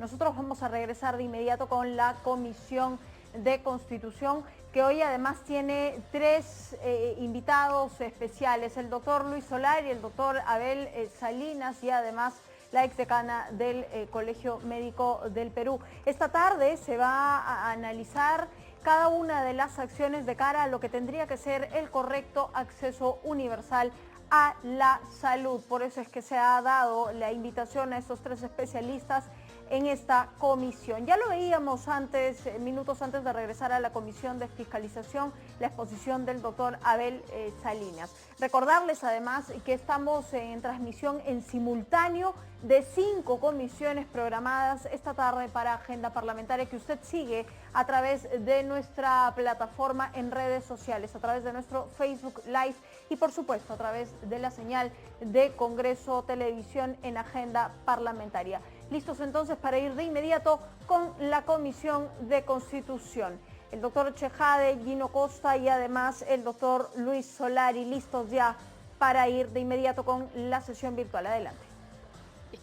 Nosotros vamos a regresar de inmediato con la Comisión de Constitución, que hoy además tiene tres invitados especiales, el doctor Luis Solari, el doctor Abel Salinas y además la exdecana del Colegio Médico del Perú. Esta tarde se va a analizar cada una de las acciones de cara a lo que tendría que ser el correcto acceso universal a la salud. Por eso es que se ha dado la invitación a estos tres especialistas en esta comisión. Ya lo veíamos antes, minutos antes de regresar a la Comisión de Fiscalización, la exposición del doctor Abel Salinas. Recordarles además que estamos en transmisión en simultáneo de 5 comisiones programadas esta tarde para agenda parlamentaria que usted sigue a través de nuestra plataforma en redes sociales, a través de nuestro Facebook Live y por supuesto a través de la señal de Congreso Televisión en agenda parlamentaria. Listos entonces para ir de inmediato con la Comisión de Constitución. El doctor Chejade, Gino Costa y además el doctor Luis Solari, listos ya para ir de inmediato con la sesión virtual. Adelante.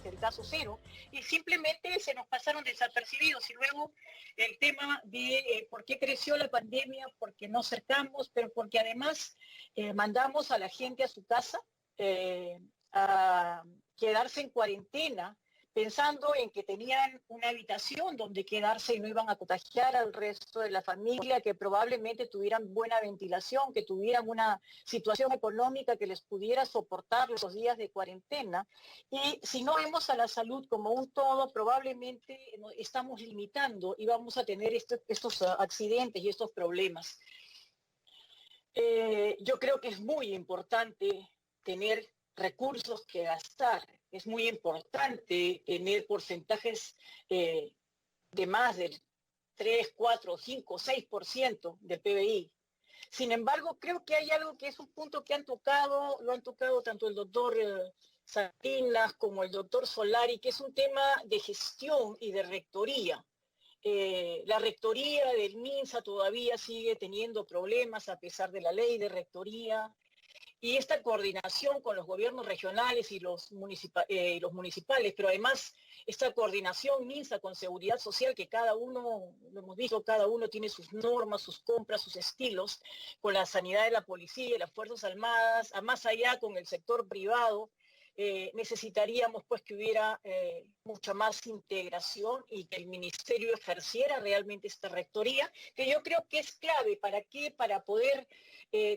El caso cero, y simplemente se nos pasaron desapercibidos. Y luego el tema de por qué creció la pandemia, porque no cercamos, pero porque además mandamos a la gente a su casa a quedarse en cuarentena, pensando en que tenían una habitación donde quedarse y no iban a contagiar al resto de la familia, que probablemente tuvieran buena ventilación, que tuvieran una situación económica que les pudiera soportar los días de cuarentena. Y si no vemos a la salud como un todo, probablemente estamos limitando y vamos a tener estos accidentes y estos problemas. Yo creo que es muy importante tener recursos que gastar. Es muy importante tener porcentajes de más del 3, 4, 5, 6% del PBI. Sin embargo, creo que hay algo que es un punto que lo han tocado tanto el doctor Salinas como el doctor Solari, que es un tema de gestión y de rectoría. La rectoría del MINSA todavía sigue teniendo problemas a pesar de la ley de rectoría. Y esta coordinación con los gobiernos regionales y los municipales, pero además esta coordinación MINSA con seguridad social, que cada uno, lo hemos visto, cada uno tiene sus normas, sus compras, sus estilos, con la sanidad de la policía y las Fuerzas Armadas, a más allá con el sector privado. Necesitaríamos pues que hubiera mucha más integración y que el ministerio ejerciera realmente esta rectoría, que yo creo que es clave. ¿Para qué? Para poder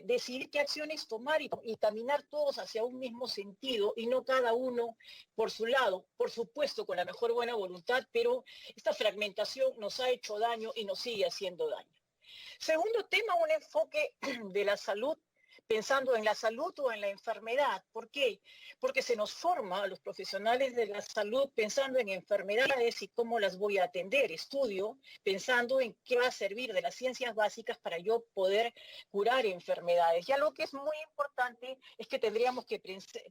decidir qué acciones tomar y caminar todos hacia un mismo sentido y no cada uno por su lado, por supuesto con la mejor buena voluntad, pero esta fragmentación nos ha hecho daño y nos sigue haciendo daño. Segundo tema, un enfoque de la salud pensando en la salud o en la enfermedad. ¿Por qué? Porque se nos forma a los profesionales de la salud pensando en enfermedades y cómo las voy a atender. Estudio pensando en qué va a servir de las ciencias básicas para yo poder curar enfermedades. Y algo que es muy importante es que tendríamos que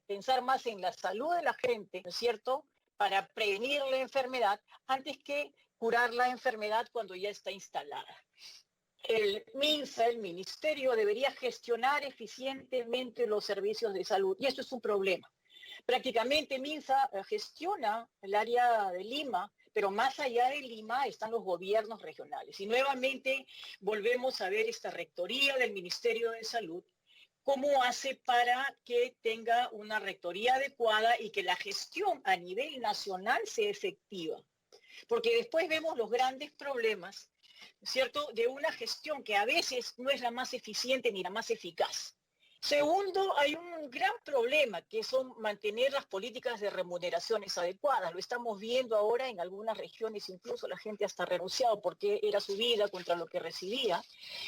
pensar más en la salud de la gente, ¿no es cierto?, para prevenir la enfermedad antes que curar la enfermedad cuando ya está instalada. El MINSA, el ministerio, debería gestionar eficientemente los servicios de salud. Y esto es un problema. Prácticamente MINSA gestiona el área de Lima, pero más allá de Lima están los gobiernos regionales. Y nuevamente volvemos a ver esta rectoría del Ministerio de Salud, cómo hace para que tenga una rectoría adecuada y que la gestión a nivel nacional sea efectiva. Porque después vemos los grandes problemas, ¿cierto?, de una gestión que a veces no es la más eficiente ni la más eficaz. Segundo, hay un gran problema que son mantener las políticas de remuneraciones adecuadas. Lo estamos viendo ahora en algunas regiones, incluso la gente hasta renunciado porque era su vida contra lo que recibía.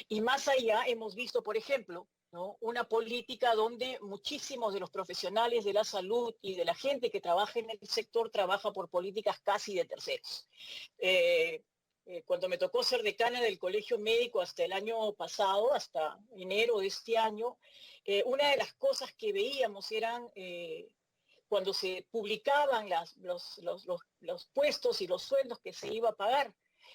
Y más allá hemos visto, por ejemplo, ¿no?, una política donde muchísimos de los profesionales de la salud y de la gente que trabaja en el sector trabaja por políticas casi de terceros. Cuando me tocó ser decana del Colegio Médico hasta el año pasado, hasta enero de este año, una de las cosas que veíamos eran cuando se publicaban los puestos y los sueldos que se iba a pagar.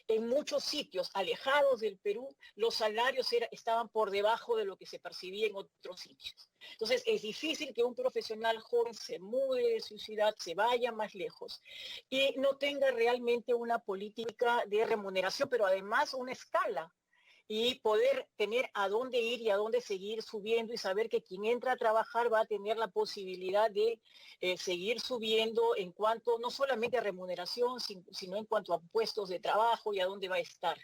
En muchos sitios alejados del Perú, los salarios estaban por debajo de lo que se percibía en otros sitios. Entonces, es difícil que un profesional joven se mude de su ciudad, se vaya más lejos y no tenga realmente una política de remuneración, pero además una escala y poder tener a dónde ir y a dónde seguir subiendo y saber que quien entra a trabajar va a tener la posibilidad de seguir subiendo en cuanto no solamente a remuneración, sino en cuanto a puestos de trabajo y a dónde va a estar.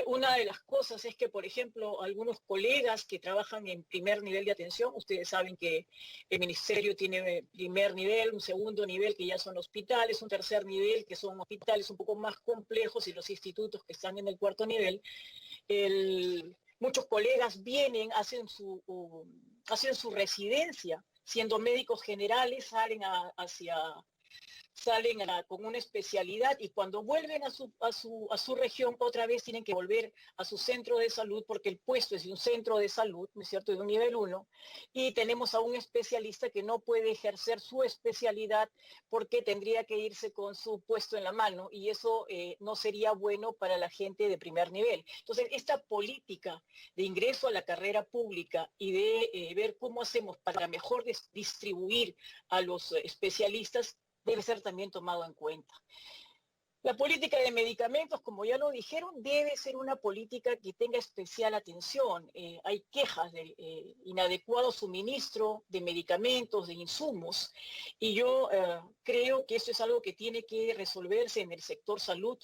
Una de las cosas es que, por ejemplo, algunos colegas que trabajan en primer nivel de atención, ustedes saben que el ministerio tiene primer nivel, un segundo nivel que ya son hospitales, un tercer nivel que son hospitales un poco más complejos y los institutos que están en el cuarto nivel. Muchos colegas vienen, hacen su residencia, siendo médicos generales, con una especialidad y cuando vuelven a su región otra vez tienen que volver a su centro de salud porque el puesto es de un centro de salud, ¿no es cierto?, de un nivel 1 y tenemos a un especialista que no puede ejercer su especialidad porque tendría que irse con su puesto en la mano y eso no sería bueno para la gente de primer nivel. Entonces, esta política de ingreso a la carrera pública y de ver cómo hacemos para mejor distribuir a los especialistas debe ser también tomado en cuenta. La política de medicamentos, como ya lo dijeron, debe ser una política que tenga especial atención. Hay quejas de inadecuado suministro de medicamentos, de insumos, y yo creo que eso es algo que tiene que resolverse en el sector salud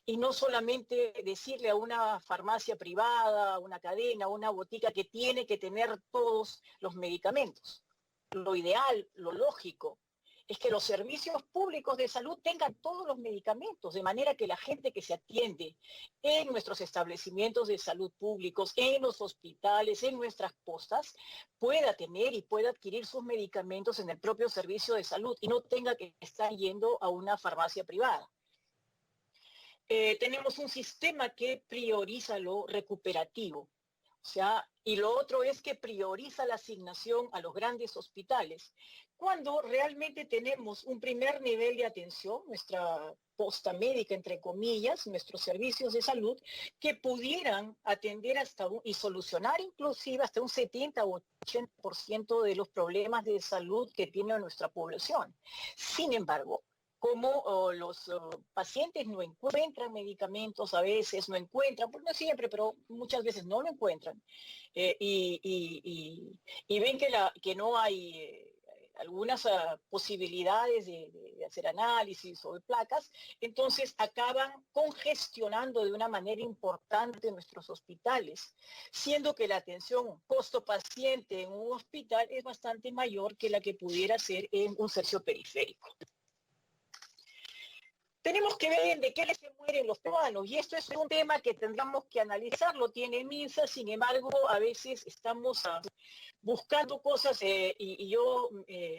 y no solamente decirle a una farmacia privada, a una cadena, a una botica que tiene que tener todos los medicamentos. Lo ideal, lo lógico, es que los servicios públicos de salud tengan todos los medicamentos, de manera que la gente que se atiende en nuestros establecimientos de salud públicos, en los hospitales, en nuestras postas, pueda tener y pueda adquirir sus medicamentos en el propio servicio de salud y no tenga que estar yendo a una farmacia privada. Tenemos un sistema que prioriza lo recuperativo. O sea, y lo otro es que prioriza la asignación a los grandes hospitales. Cuando realmente tenemos un primer nivel de atención, nuestra posta médica, entre comillas, nuestros servicios de salud, que pudieran atender y solucionar inclusive hasta un 70 o 80% de los problemas de salud que tiene nuestra población. Sin embargo, como los pacientes no encuentran medicamentos, a veces no encuentran, pues no siempre, pero muchas veces no lo encuentran, y ven que no hay algunas posibilidades de hacer análisis o de placas, entonces acaban congestionando de una manera importante nuestros hospitales, siendo que la atención costo-paciente en un hospital es bastante mayor que la que pudiera ser en un servicio periférico. Tenemos que ver de qué se mueren los peruanos, y esto es un tema que tendríamos que analizarlo, tiene MINSA, sin embargo, a veces estamos buscando cosas, y yo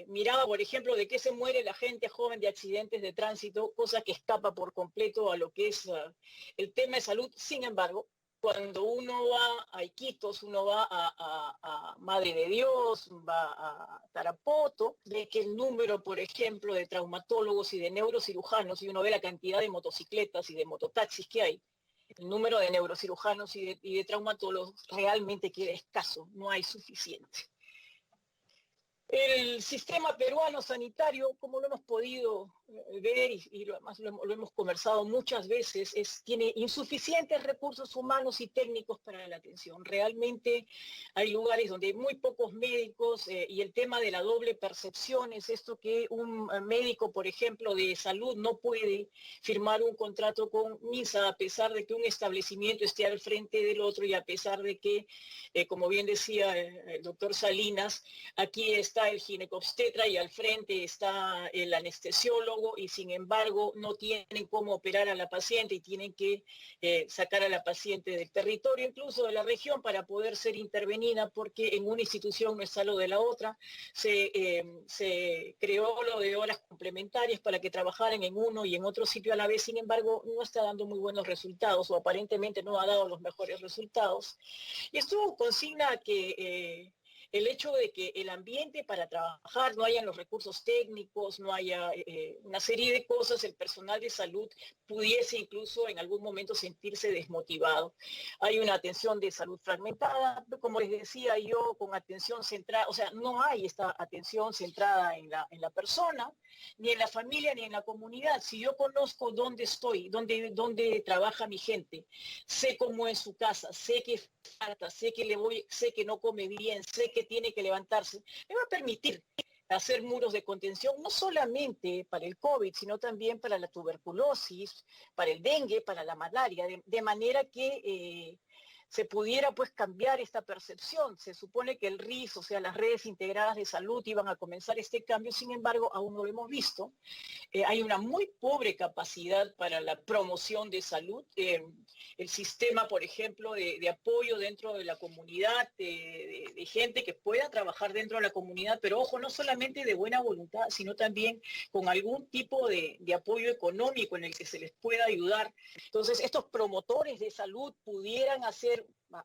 miraba, por ejemplo, de qué se muere la gente joven de accidentes de tránsito, cosa que escapa por completo a lo que es el tema de salud. Sin embargo, cuando uno va a Iquitos, uno va a Madre de Dios, va a Tarapoto, ve que el número, por ejemplo, de traumatólogos y de neurocirujanos, y uno ve la cantidad de motocicletas y de mototaxis que hay, el número de neurocirujanos y de traumatólogos realmente queda escaso, no hay suficiente. El sistema peruano sanitario, como lo hemos podido ver y además lo hemos conversado muchas veces, tiene insuficientes recursos humanos y técnicos para la atención. Realmente hay lugares donde hay muy pocos médicos, y el tema de la doble percepción es esto que un médico, por ejemplo, de salud no puede firmar un contrato con MINSA a pesar de que un establecimiento esté al frente del otro y a pesar de que, como bien decía el doctor Salinas, aquí está el ginecobstetra y al frente está el anestesiólogo y sin embargo no tienen cómo operar a la paciente y tienen que sacar a la paciente del territorio, incluso de la región, para poder ser intervenida porque en una institución no está lo de la otra. Se creó lo de horas complementarias para que trabajaran en uno y en otro sitio a la vez, sin embargo no está dando muy buenos resultados o aparentemente no ha dado los mejores resultados. Y esto consigna que el hecho de que el ambiente para trabajar, no hayan los recursos técnicos, no haya una serie de cosas, el personal de salud pudiese incluso en algún momento sentirse desmotivado. Hay una atención de salud fragmentada, como les decía yo, con atención centrada, o sea, no hay esta atención centrada en la persona, ni en la familia, ni en la comunidad. Si yo conozco dónde estoy, dónde trabaja mi gente, sé cómo es su casa, sé que falta, sé que no come bien, sé que tiene que levantarse, me va a permitir hacer muros de contención, no solamente para el COVID, sino también para la tuberculosis, para el dengue, para la malaria, de manera que se pudiera pues cambiar esta percepción. Se supone que el RIS, o sea, las redes integradas de salud, iban a comenzar este cambio, sin embargo, aún no lo hemos visto. Hay una muy pobre capacidad para la promoción de salud. El sistema, por ejemplo, de apoyo dentro de la comunidad, de gente que pueda trabajar dentro de la comunidad, pero ojo, no solamente de buena voluntad, sino también con algún tipo de apoyo económico en el que se les pueda ayudar. Entonces, estos promotores de salud pudieran hacer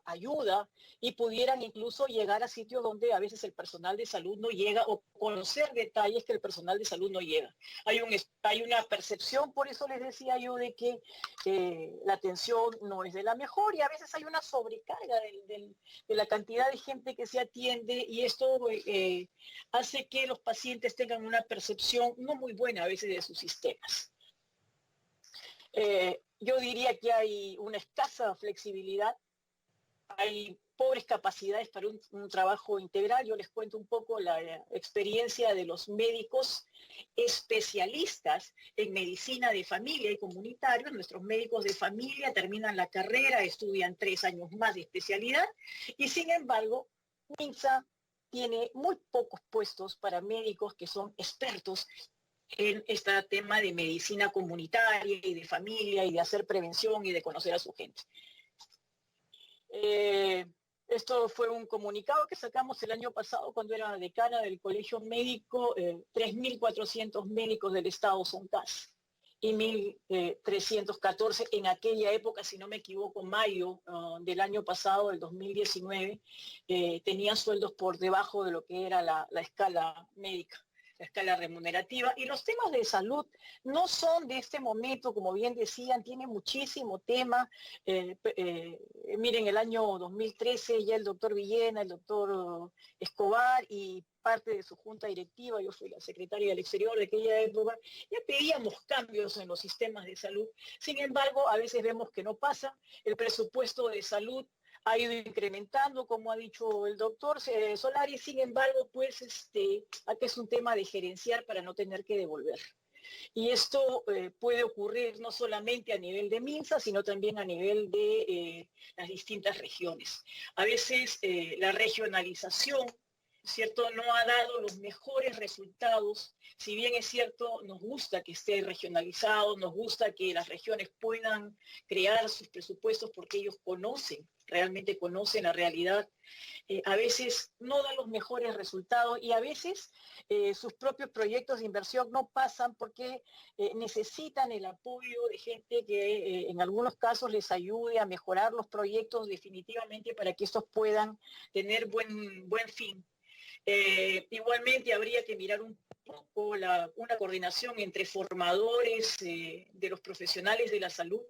ayuda y pudieran incluso llegar a sitios donde a veces el personal de salud no llega o conocer detalles que el personal de salud no llega. Hay una percepción, por eso les decía yo, de que la atención no es de la mejor y a veces hay una sobrecarga de la cantidad de gente que se atiende y esto hace que los pacientes tengan una percepción no muy buena a veces de sus sistemas. Yo diría que hay una escasa flexibilidad, hay pobres capacidades para un trabajo integral. Yo les cuento un poco la experiencia de los médicos especialistas en medicina de familia y comunitarios. Nuestros médicos de familia terminan la carrera, estudian 3 años más de especialidad y sin embargo, MINSA tiene muy pocos puestos para médicos que son expertos en este tema de medicina comunitaria y de familia y de hacer prevención y de conocer a su gente. Esto fue un comunicado que sacamos el año pasado cuando era decana del Colegio Médico. 3.400 médicos del Estado son CAS y 1.314 en aquella época, si no me equivoco, mayo del año pasado, del 2019, tenían sueldos por debajo de lo que era la escala médica, la escala remunerativa. Y los temas de salud no son de este momento, como bien decían, tiene muchísimo tema. Miren, el año 2013 ya el doctor Villena, el doctor Escobar y parte de su junta directiva, yo fui la secretaria del Exterior de aquella época, ya pedíamos cambios en los sistemas de salud. Sin embargo, a veces vemos que no pasa. El presupuesto de salud ha ido incrementando, como ha dicho el doctor Solari, sin embargo, pues aquí es un tema de gerenciar para no tener que devolver. Y esto puede ocurrir no solamente a nivel de MINSA, sino también a nivel de las distintas regiones. A veces la regionalización, ¿cierto?, no ha dado los mejores resultados. Si bien es cierto, nos gusta que esté regionalizado, nos gusta que las regiones puedan crear sus presupuestos porque ellos realmente conocen la realidad. A veces no dan los mejores resultados y a veces sus propios proyectos de inversión no pasan porque necesitan el apoyo de gente que en algunos casos les ayude a mejorar los proyectos definitivamente para que estos puedan tener buen fin. Igualmente habría que mirar un poco una coordinación entre formadores de los profesionales de la salud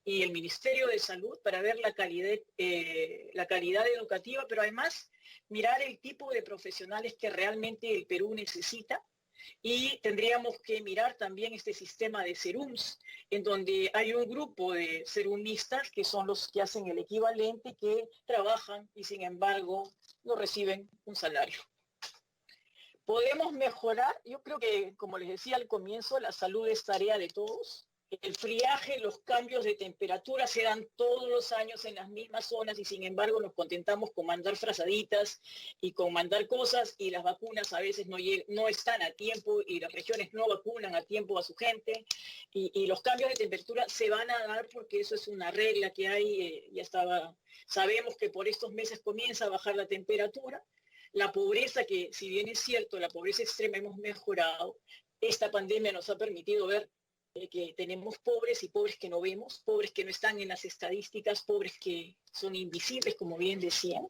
y el Ministerio de Salud para ver la calidad educativa, pero además mirar el tipo de profesionales que realmente el Perú necesita. Y tendríamos que mirar también este sistema de serums, en donde hay un grupo de serumistas que son los que hacen el equivalente, que trabajan y sin embargo no reciben un salario. ¿Podemos mejorar? Yo creo que, como les decía al comienzo, la salud es tarea de todos. El friaje, los cambios de temperatura se dan todos los años en las mismas zonas y sin embargo nos contentamos con mandar frazaditas y con mandar cosas y las vacunas a veces no están a tiempo y las regiones no vacunan a tiempo a su gente y los cambios de temperatura se van a dar porque eso es una regla que hay, sabemos que por estos meses comienza a bajar la temperatura. La pobreza, que si bien es cierto, la pobreza extrema hemos mejorado, esta pandemia nos ha permitido ver que tenemos pobres y pobres que no vemos, pobres que no están en las estadísticas, pobres que son invisibles, como bien decían.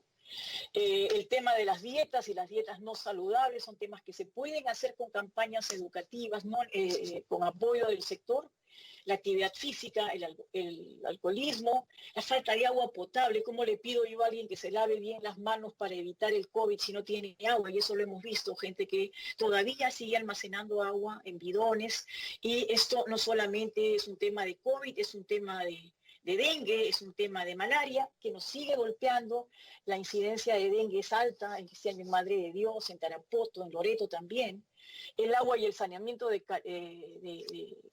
El tema de las dietas y las dietas no saludables son temas que se pueden hacer con campañas educativas, ¿no? Con apoyo del sector. La actividad física, el alcoholismo, la falta de agua potable. ¿Cómo le pido yo a alguien que se lave bien las manos para evitar el COVID si no tiene agua? Y eso lo hemos visto, gente que todavía sigue almacenando agua en bidones. Y esto no solamente es un tema de COVID, es un tema de dengue, es un tema de malaria que nos sigue golpeando. La incidencia de dengue es alta en Cristiana Madre de Dios, en Tarapoto, en Loreto también. El agua y el saneamiento de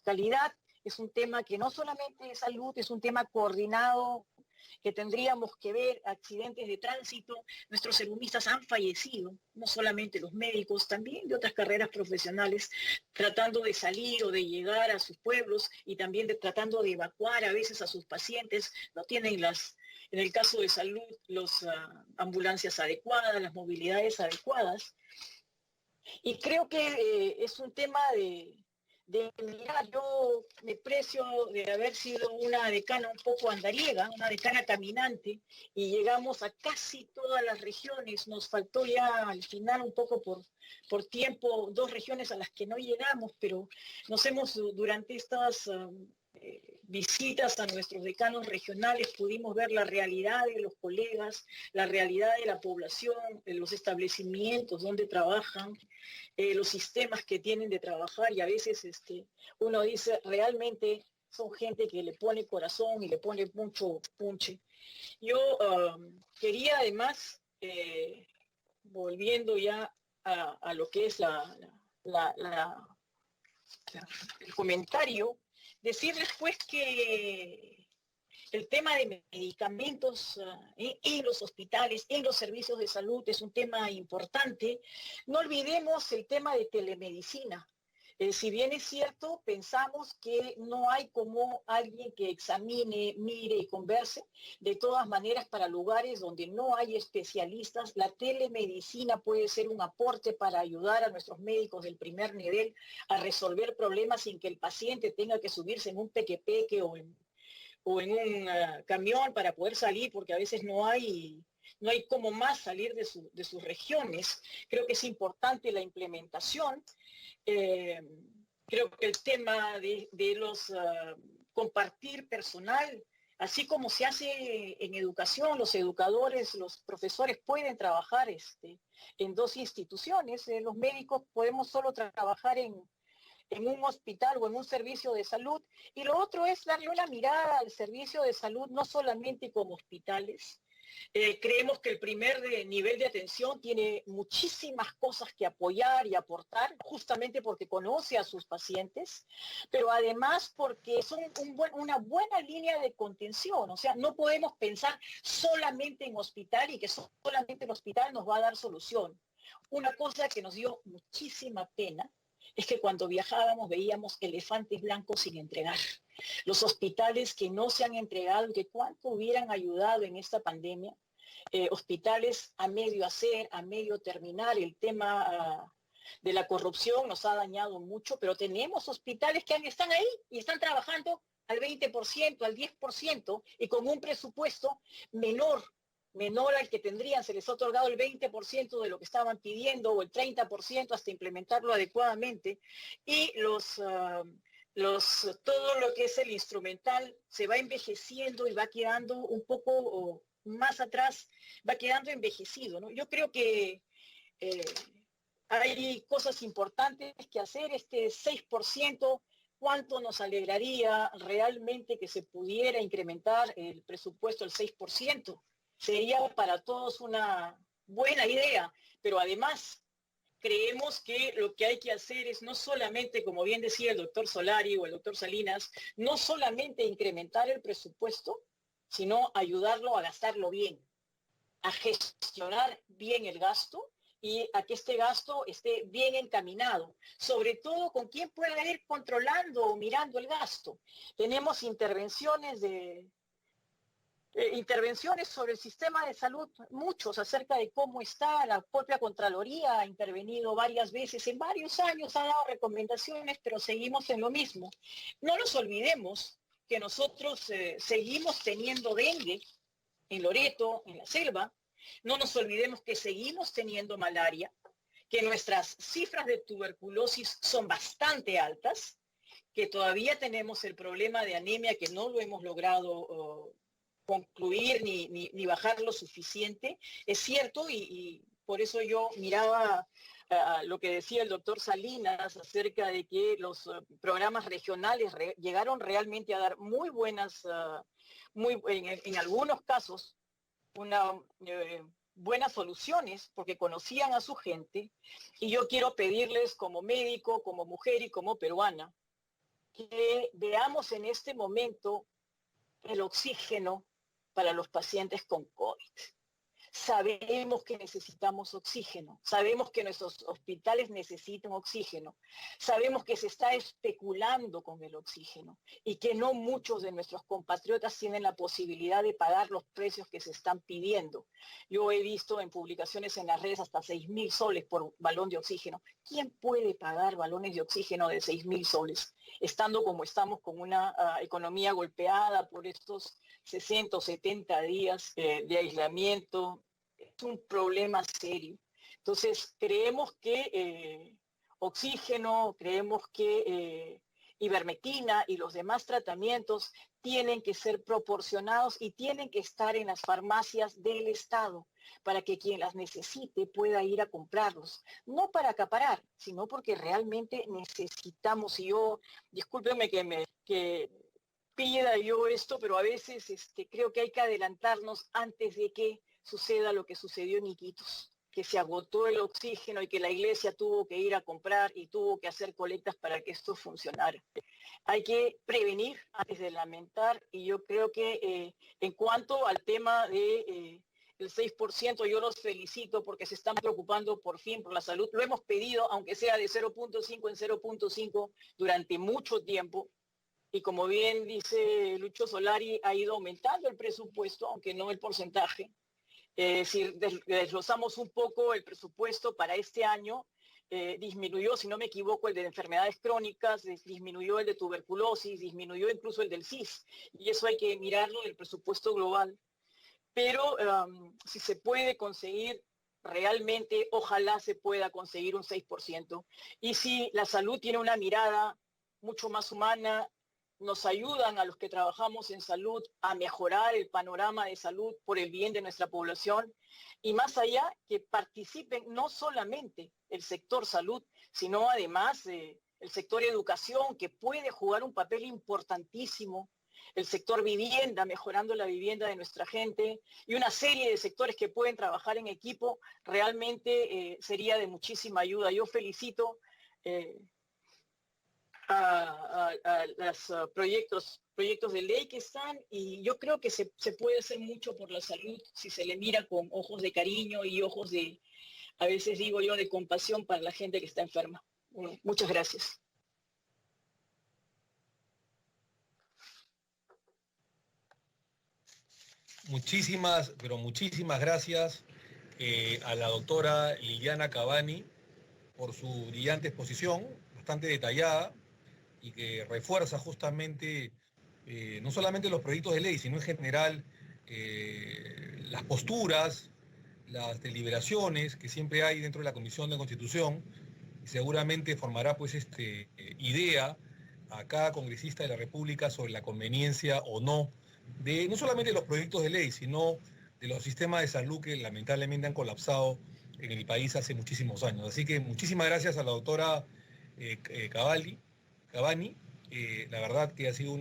calidad es un tema que no solamente es salud, es un tema coordinado que tendríamos que ver. Accidentes de tránsito, nuestros serumistas han fallecido, no solamente los médicos, también de otras carreras profesionales, tratando de salir o de llegar a sus pueblos y también tratando de evacuar a veces a sus pacientes. No tienen en el caso de salud, las ambulancias adecuadas, las movilidades adecuadas. Y creo que es un tema mirar, yo me precio de haber sido una decana un poco andariega, una decana caminante, y llegamos a casi todas las regiones. Nos faltó ya al final un poco por tiempo 2 regiones a las que no llegamos, pero nos hemos, durante estas visitas a nuestros decanos regionales, pudimos ver la realidad de los colegas, la realidad de la población, de los establecimientos donde trabajan, los sistemas que tienen de trabajar, y a veces uno dice, realmente son gente que le pone corazón y le pone mucho punche. Yo quería además, volviendo ya a lo que es el comentario, decirles pues que el tema de medicamentos en los hospitales, en los servicios de salud, es un tema importante. No olvidemos el tema de telemedicina. Si bien es cierto, pensamos que no hay como alguien que examine, mire y converse. De todas maneras, para lugares donde no hay especialistas, la telemedicina puede ser un aporte para ayudar a nuestros médicos del primer nivel a resolver problemas sin que el paciente tenga que subirse en un pequepeque o en un camión para poder salir, porque a veces no hay cómo más salir de sus regiones. Creo que es importante la implementación. Creo que el tema de los compartir personal, así como se hace en educación, los educadores, los profesores pueden trabajar en 2 instituciones. Los médicos podemos solo trabajar en un hospital o en un servicio de salud, y lo otro es darle una mirada al servicio de salud, no solamente como hospitales. Creemos que el primer nivel de atención tiene muchísimas cosas que apoyar y aportar, justamente porque conoce a sus pacientes, pero además porque son una buena línea de contención. O sea, no podemos pensar solamente en hospital y que solamente el hospital nos va a dar solución. Una cosa que nos dio muchísima pena es que cuando viajábamos veíamos elefantes blancos sin entregar. Los hospitales que no se han entregado y que cuánto hubieran ayudado en esta pandemia, hospitales a medio hacer, a medio terminar. El tema de la corrupción nos ha dañado mucho, pero tenemos hospitales que están ahí y están trabajando al 20%, al 10%, y con un presupuesto menor al que tendrían. Se les ha otorgado el 20% de lo que estaban pidiendo o el 30% hasta implementarlo adecuadamente, y todo lo que es el instrumental se va envejeciendo y va quedando un poco más atrás, va quedando envejecido, ¿no? Yo creo que hay cosas importantes que hacer. 6%, ¿cuánto nos alegraría realmente que se pudiera incrementar el presupuesto al 6%? Sería para todos una buena idea, pero además creemos que lo que hay que hacer es no solamente, como bien decía el doctor Solari o el doctor Salinas, no solamente incrementar el presupuesto, sino ayudarlo a gastarlo bien, a gestionar bien el gasto y a que este gasto esté bien encaminado, sobre todo con quién pueda ir controlando o mirando el gasto. Tenemos intervenciones sobre el sistema de salud, muchos, acerca de cómo está. La propia Contraloría ha intervenido varias veces, en varios años ha dado recomendaciones, pero seguimos en lo mismo. No nos olvidemos que nosotros seguimos teniendo dengue en Loreto, en la selva, No nos olvidemos que seguimos teniendo malaria, que nuestras cifras de tuberculosis son bastante altas, que todavía tenemos el problema de anemia que no lo hemos logrado concluir ni bajar lo suficiente. Es cierto, y por eso yo miraba lo que decía el doctor Salinas acerca de que los programas regionales llegaron realmente a dar muy buenas, en algunos casos, buenas soluciones porque conocían a su gente. Y yo quiero pedirles como médico, como mujer y como peruana, que veamos en este momento el oxígeno para los pacientes con COVID. Sabemos que necesitamos oxígeno, sabemos que nuestros hospitales necesitan oxígeno, sabemos que se está especulando con el oxígeno y que no muchos de nuestros compatriotas tienen la posibilidad de pagar los precios que se están pidiendo. Yo he visto en publicaciones en las redes hasta 6.000 soles por balón de oxígeno. ¿Quién puede pagar balones de oxígeno de 6.000 soles? Estando como estamos con una economía golpeada por estos 60 o 70 días de aislamiento, es un problema serio. Entonces, creemos que oxígeno, creemos que ivermectina y los demás tratamientos tienen que ser proporcionados y tienen que estar en las farmacias del Estado para que quien las necesite pueda ir a comprarlos. No para acaparar, sino porque realmente necesitamos. Y yo, discúlpenme que pida yo esto, pero a veces creo que hay que adelantarnos antes de que suceda lo que sucedió en Iquitos, que se agotó el oxígeno y que la iglesia tuvo que ir a comprar y tuvo que hacer colectas para que esto funcionara. Hay que prevenir antes de lamentar, y yo creo que en cuanto al tema de el 6%, yo los felicito porque se están preocupando por fin por la salud. Lo hemos pedido, aunque sea de 0.5 en 0.5 durante mucho tiempo. Y como bien dice Lucho Solari, ha ido aumentando el presupuesto, aunque no el porcentaje. Si desglosamos un poco el presupuesto para este año, disminuyó, si no me equivoco, el de enfermedades crónicas, disminuyó el de tuberculosis, disminuyó incluso el del CIS. Y eso hay que mirarlo del presupuesto global. Pero si se puede conseguir, realmente, ojalá se pueda conseguir un 6%. Y si la salud tiene una mirada mucho más humana, nos ayudan a los que trabajamos en salud a mejorar el panorama de salud por el bien de nuestra población, y más allá, que participen no solamente el sector salud, sino además el sector educación, que puede jugar un papel importantísimo, el sector vivienda, mejorando la vivienda de nuestra gente, y una serie de sectores que pueden trabajar en equipo, realmente sería de muchísima ayuda. Yo felicito a los proyectos de ley que están, y yo creo que se puede hacer mucho por la salud si se le mira con ojos de cariño y ojos de, a veces digo yo, de compasión para la gente que está enferma. Bueno, muchas gracias. Muchísimas, pero muchísimas gracias a la doctora Liliana Cavani por su brillante exposición, bastante detallada, y que refuerza justamente no solamente los proyectos de ley, sino en general las posturas, las deliberaciones que siempre hay dentro de la Comisión de Constitución, y seguramente formará pues idea a cada congresista de la República sobre la conveniencia o no de no solamente los proyectos de ley, sino de los sistemas de salud que lamentablemente han colapsado en el país hace muchísimos años. Así que muchísimas gracias a la doctora Cavani. La verdad que ha sido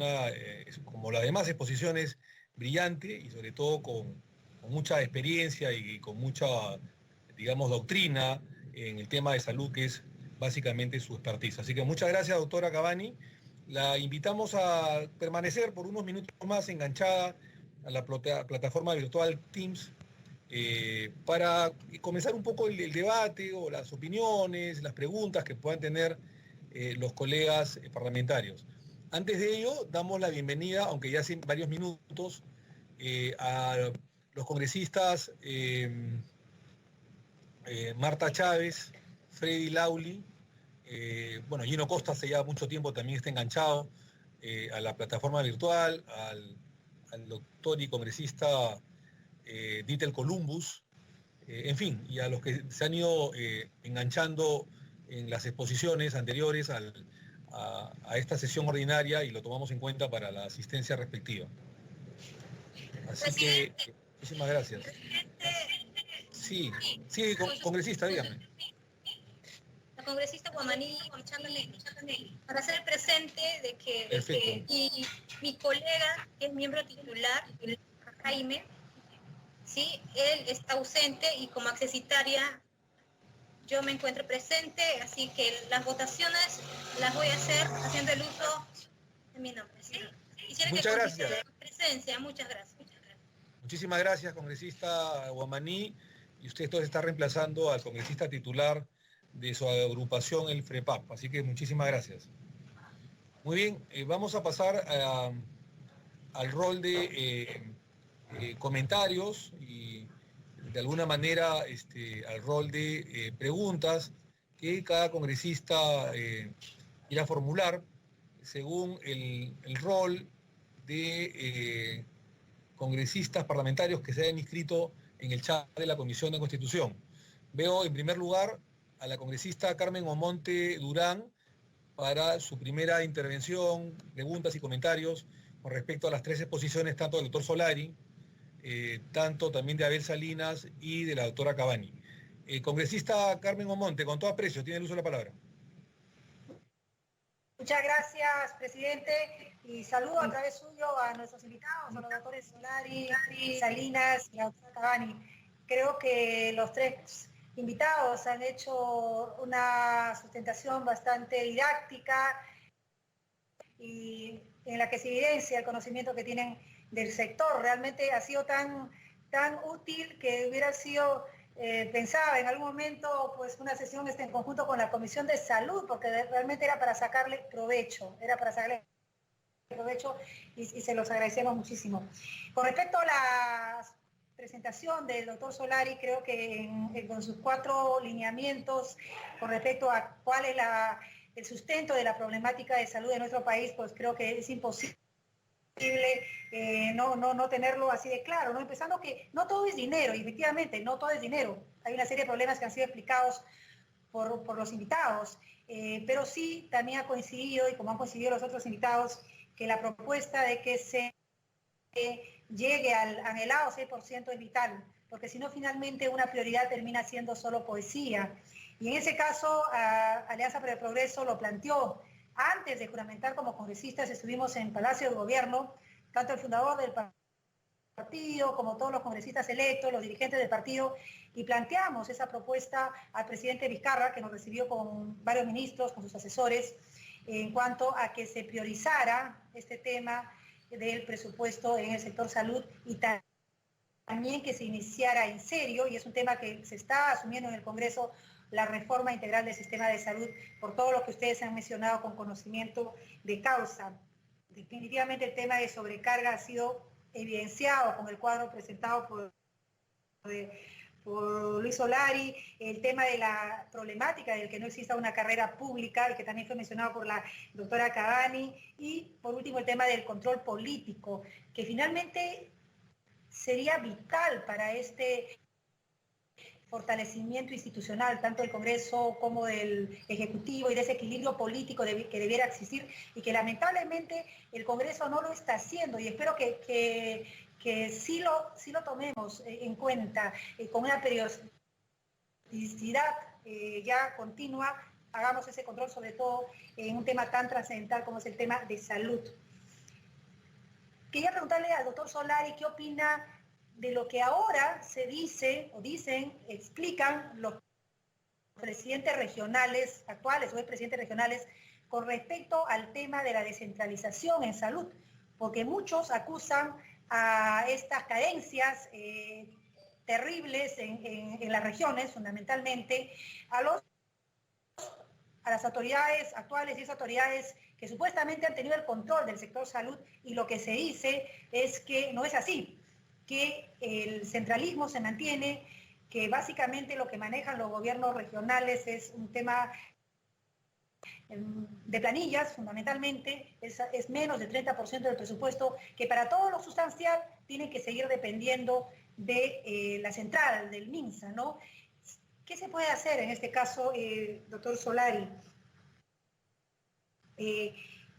como las demás exposiciones, brillante, y sobre todo con mucha experiencia y con mucha, digamos, doctrina en el tema de salud, que es básicamente su expertise. Así que muchas gracias, doctora Cavani. La invitamos a permanecer por unos minutos más enganchada a la plataforma virtual Teams para comenzar un poco el debate o las opiniones, las preguntas que puedan tener los colegas parlamentarios. Antes de ello, damos la bienvenida, aunque ya hace varios minutos, a los congresistas Marta Chávez, Freddy Lauli, bueno, Gino Costa hace ya mucho tiempo también está enganchado a la plataforma virtual, al doctor y congresista Dieter Columbus, en fin, y a los que se han ido enganchando en las exposiciones anteriores a esta sesión ordinaria y lo tomamos en cuenta para la asistencia respectiva. Así que, muchísimas gracias. Sí, sí, congresista, dígame. La congresista Guamaní, para hacer presente de que mi colega, que es miembro titular, Jaime, ¿sí? Él está ausente y como accesitaria yo me encuentro presente, así que las votaciones las voy a hacer haciendo el uso de mi nombre, ¿sí? Quisiera muchas que gracias. Presencia, muchas gracias. Muchísimas gracias, congresista Guamaní. Y usted entonces está reemplazando al congresista titular de su agrupación, el FREPAP. Así que muchísimas gracias. Muy bien, vamos a pasar al rol de comentarios y de alguna manera al rol de preguntas que cada congresista irá a formular según el rol de congresistas parlamentarios que se hayan inscrito en el chat de la Comisión de Constitución. Veo en primer lugar a la congresista Carmen Omonte Durán para su primera intervención, preguntas y comentarios con respecto a las tres exposiciones, tanto del doctor Solari, tanto también de Abel Salinas y de la doctora Cavani. Congresista Carmen Omonte, con todo aprecio, tiene el uso de la palabra. Muchas gracias, presidente, y saludo a través suyo a nuestros invitados, a los doctores Solari, Salinas y la doctora Cavani. Creo que los tres invitados han hecho una sustentación bastante didáctica y en la que se evidencia el conocimiento que tienen del sector. Realmente ha sido tan útil que hubiera sido, pensaba en algún momento, pues una sesión en conjunto con la Comisión de Salud, porque realmente era para sacarle provecho, y se los agradecemos muchísimo. Con respecto a la presentación del doctor Solari, creo que con sus 4 lineamientos con respecto a cuál es el sustento de la problemática de salud de nuestro país, pues creo que es imposible no tenerlo así de claro, ¿no? Empezando que no todo es dinero, y efectivamente no todo es dinero. Hay una serie de problemas que han sido explicados por los invitados, pero sí también ha coincidido, y como han coincidido los otros invitados, que la propuesta de que se llegue al anhelado 6% es vital, porque si no finalmente una prioridad termina siendo solo poesía. Y en ese caso, Alianza para el Progreso lo planteó. Antes de juramentar como congresistas estuvimos en Palacio de Gobierno, tanto el fundador del partido como todos los congresistas electos, los dirigentes del partido, y planteamos esa propuesta al presidente Vizcarra, que nos recibió con varios ministros, con sus asesores, en cuanto a que se priorizara este tema del presupuesto en el sector salud y también que se iniciara en serio, y es un tema que se está asumiendo en el Congreso, la reforma integral del sistema de salud, por todo lo que ustedes han mencionado con conocimiento de causa. Definitivamente el tema de sobrecarga ha sido evidenciado con el cuadro presentado por Luis Solari, el tema de la problemática del que no exista una carrera pública, y que también fue mencionado por la doctora Cavani, y por último el tema del control político, que finalmente sería vital para este fortalecimiento institucional, tanto del Congreso como del Ejecutivo, y de ese equilibrio político que debiera existir, y que lamentablemente el Congreso no lo está haciendo, y espero que sí lo tomemos en cuenta, con una periodicidad ya continua, hagamos ese control, sobre todo en un tema tan trascendental como es el tema de salud. Quería preguntarle al doctor Solari qué opina de lo que ahora se dice, o dicen, explican los presidentes regionales, actuales o expresidentes regionales, con respecto al tema de la descentralización en salud, porque muchos acusan a estas carencias terribles en las regiones, fundamentalmente, a las autoridades actuales y esas autoridades que supuestamente han tenido el control del sector salud, y lo que se dice es que no es así, que el centralismo se mantiene, que básicamente lo que manejan los gobiernos regionales es un tema de planillas, fundamentalmente, es menos del 30% del presupuesto, que para todo lo sustancial tiene que seguir dependiendo de la central, del MINSA, ¿no? ¿Qué se puede hacer en este caso, doctor Solari?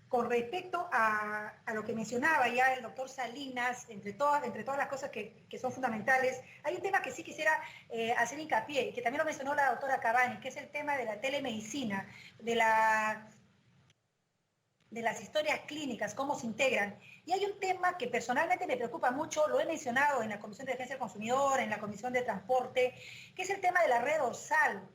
Con respecto a lo que mencionaba ya el doctor Salinas, entre todas las cosas que son fundamentales, hay un tema que sí quisiera hacer hincapié, que también lo mencionó la doctora Cavani, que es el tema de la telemedicina, de las historias clínicas, cómo se integran. Y hay un tema que personalmente me preocupa mucho, lo he mencionado en la Comisión de Defensa del Consumidor, en la Comisión de Transporte, que es el tema de la red dorsal.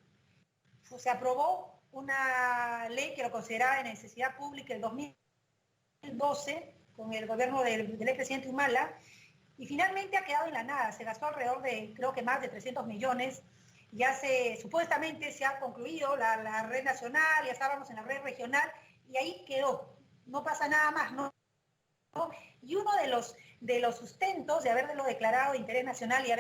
Se aprobó una ley que lo consideraba de necesidad pública en 2012 con el gobierno del expresidente Humala, y finalmente ha quedado en la nada. Se gastó alrededor de, creo que más de 300 millones. Ya supuestamente se ha concluido la red nacional, ya estábamos en la red regional, y ahí quedó. No pasa nada más, ¿no? Y uno de los sustentos de haberlo declarado de interés nacional y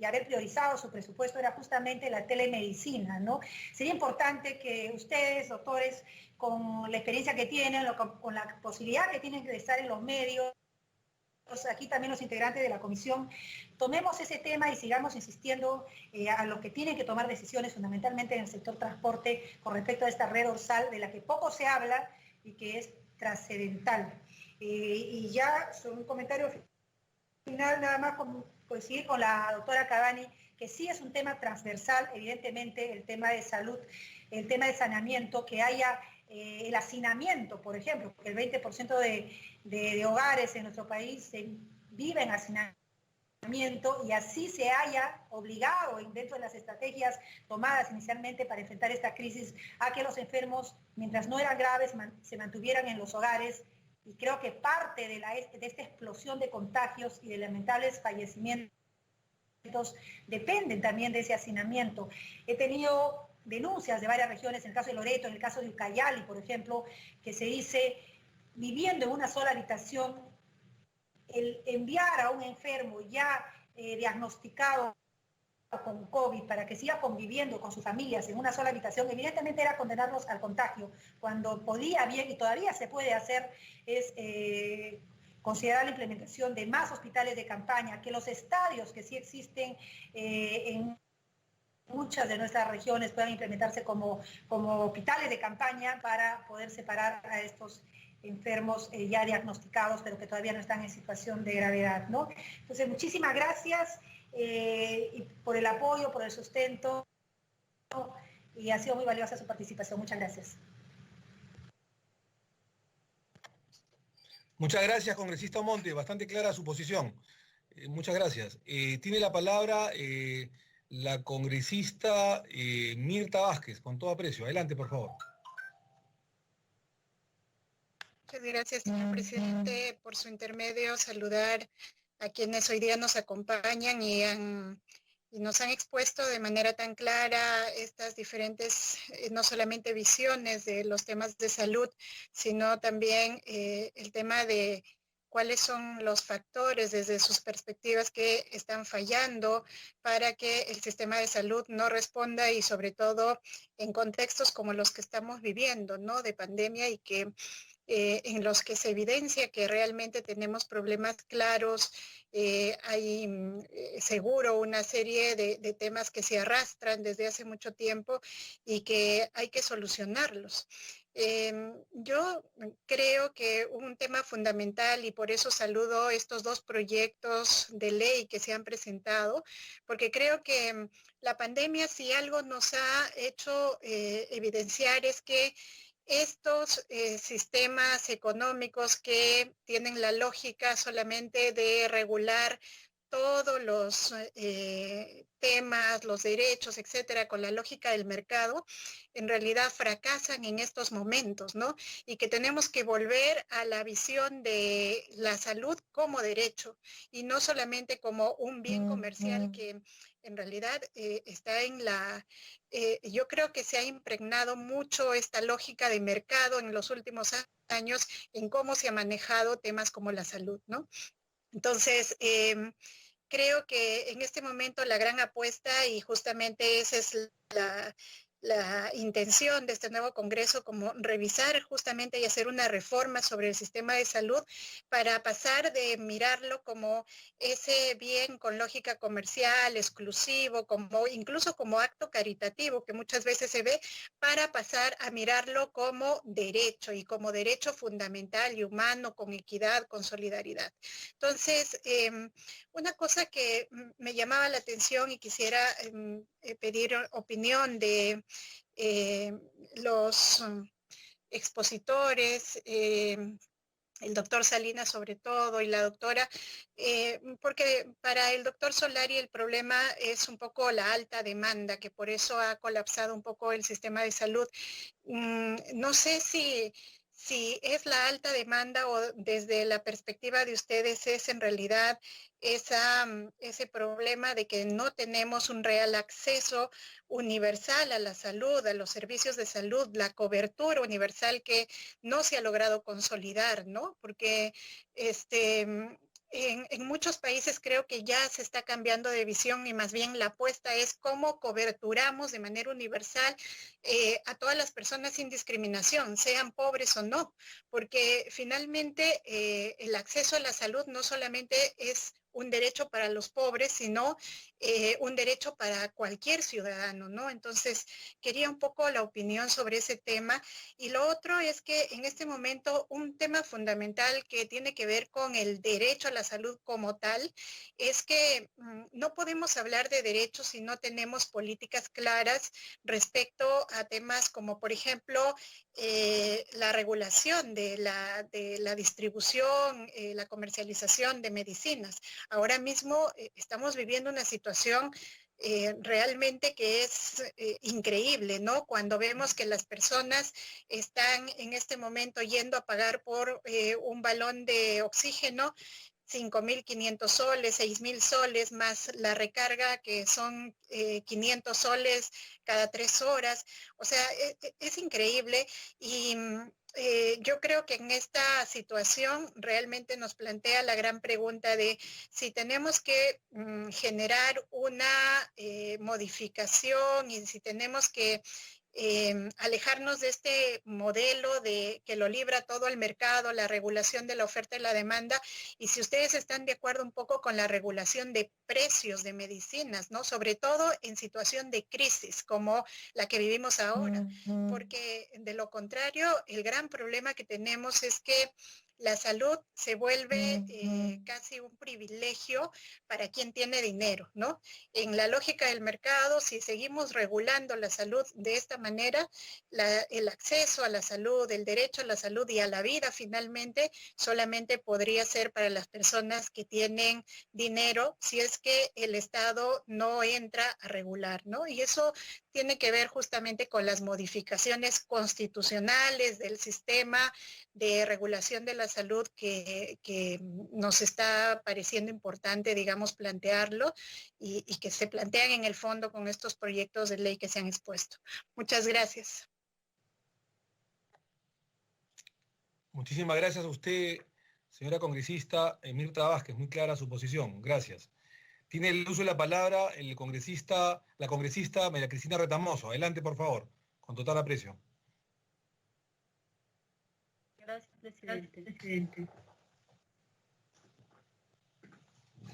haber priorizado su presupuesto era justamente la telemedicina, ¿no? Sería importante que ustedes, doctores, con la experiencia que tienen, con la posibilidad que tienen de estar en los medios, aquí también los integrantes de la comisión, tomemos ese tema y sigamos insistiendo a los que tienen que tomar decisiones, fundamentalmente en el sector transporte, con respecto a esta red dorsal de la que poco se habla y que es trascendental. Y ya un comentario final, nada más coincidir con la doctora Cavani, que sí es un tema transversal, evidentemente, el tema de salud, el tema de saneamiento, que haya el hacinamiento, por ejemplo, porque el 20% de hogares en nuestro país viven en hacinamiento, y así se haya obligado dentro de las estrategias tomadas inicialmente para enfrentar esta crisis a que los enfermos, mientras no eran graves, se mantuvieran en los hogares. Y creo que parte de esta explosión de contagios y de lamentables fallecimientos dependen también de ese hacinamiento. He tenido denuncias de varias regiones, en el caso de Loreto, en el caso de Ucayali, por ejemplo, que se dice, viviendo en una sola habitación, el enviar a un enfermo ya diagnosticado con COVID para que siga conviviendo con sus familias en una sola habitación, evidentemente era condenarlos al contagio. Cuando podía bien, y todavía se puede hacer, es considerar la implementación de más hospitales de campaña, que los estadios que sí existen en muchas de nuestras regiones puedan implementarse como hospitales de campaña para poder separar a estos enfermos ya diagnosticados, pero que todavía no están en situación de gravedad, ¿no? Entonces, muchísimas gracias y por el apoyo, por el sustento, y ha sido muy valiosa su participación. Muchas gracias. Muchas gracias, congresista Monte, bastante clara su posición. Muchas gracias. Tiene la palabra la congresista Mirta Vázquez, con todo aprecio. Adelante, por favor. Muchas gracias, señor presidente. Por su intermedio, saludar a quienes hoy día nos acompañan y nos han expuesto de manera tan clara estas diferentes, no solamente visiones de los temas de salud, sino también el tema de cuáles son los factores desde sus perspectivas que están fallando para que el sistema de salud no responda, y sobre todo en contextos como los que estamos viviendo, ¿no? De pandemia, y que en los que se evidencia que realmente tenemos problemas claros. Hay seguro una serie de temas que se arrastran desde hace mucho tiempo y que hay que solucionarlos. Yo creo que un tema fundamental, y por eso saludo estos dos proyectos de ley que se han presentado, porque creo que la pandemia, si algo nos ha hecho evidenciar, es que estos sistemas económicos que tienen la lógica solamente de regular todos los temas, los derechos, etcétera, con la lógica del mercado, en realidad fracasan en estos momentos, ¿no? Y que tenemos que volver a la visión de la salud como derecho y no solamente como un bien comercial que en realidad está en yo creo que se ha impregnado mucho esta lógica de mercado en los últimos años en cómo se ha manejado temas como la salud, ¿no? Entonces, creo que en este momento la gran apuesta, y justamente esa es la intención de este nuevo Congreso como revisar justamente y hacer una reforma sobre el sistema de salud para pasar de mirarlo como ese bien con lógica comercial, exclusivo, como incluso como acto caritativo que muchas veces se ve, para pasar a mirarlo como derecho y como derecho fundamental y humano, con equidad, con solidaridad. Entonces, una cosa que me llamaba la atención y quisiera pedir opinión de los expositores, el doctor Salinas sobre todo y la doctora, porque para el doctor Solari el problema es un poco la alta demanda, que por eso ha colapsado un poco el sistema de salud. No sé si es la alta demanda o desde la perspectiva de ustedes es en realidad ese problema de que no tenemos un real acceso universal a la salud, a los servicios de salud, la cobertura universal que no se ha logrado consolidar, ¿no? Porque en muchos países creo que ya se está cambiando de visión y más bien la apuesta es cómo coberturamos de manera universal a todas las personas sin discriminación, sean pobres o no, porque finalmente el acceso a la salud no solamente es un derecho para los pobres, sino un derecho para cualquier ciudadano, ¿no? Entonces, quería un poco la opinión sobre ese tema. Y lo otro es que en este momento un tema fundamental que tiene que ver con el derecho a la salud como tal, es que no podemos hablar de derechos si no tenemos políticas claras respecto a temas como, por ejemplo, la regulación de la distribución, la comercialización de medicinas. Ahora mismo estamos viviendo una situación realmente que es increíble, ¿no? Cuando vemos que las personas están en este momento yendo a pagar por un balón de oxígeno 5.500 soles, 6.000 soles, más la recarga que son 500 soles cada 3 horas. O sea, es increíble y yo creo que en esta situación realmente nos plantea la gran pregunta de si tenemos que generar una modificación y si tenemos que alejarnos de este modelo de que lo libra todo el mercado, la regulación de la oferta y la demanda, y si ustedes están de acuerdo un poco con la regulación de precios de medicinas, ¿no? Sobre todo en situación de crisis como la que vivimos ahora, porque de lo contrario, el gran problema que tenemos es que la salud se vuelve casi un privilegio para quien tiene dinero, ¿no? En la lógica del mercado, si seguimos regulando la salud de esta manera, el acceso a la salud, el derecho a la salud y a la vida finalmente solamente podría ser para las personas que tienen dinero si es que el Estado no entra a regular, ¿no? Y eso tiene que ver justamente con las modificaciones constitucionales del sistema de regulación de la salud que nos está pareciendo importante, digamos, plantearlo y que se plantean en el fondo con estos proyectos de ley que se han expuesto. Muchas gracias. Muchísimas gracias a usted, señora congresista Mirta Vázquez, muy clara su posición. Gracias. Tiene el uso de la palabra la congresista María Cristina Retamoso. Adelante, por favor, con total aprecio. Gracias, presidente.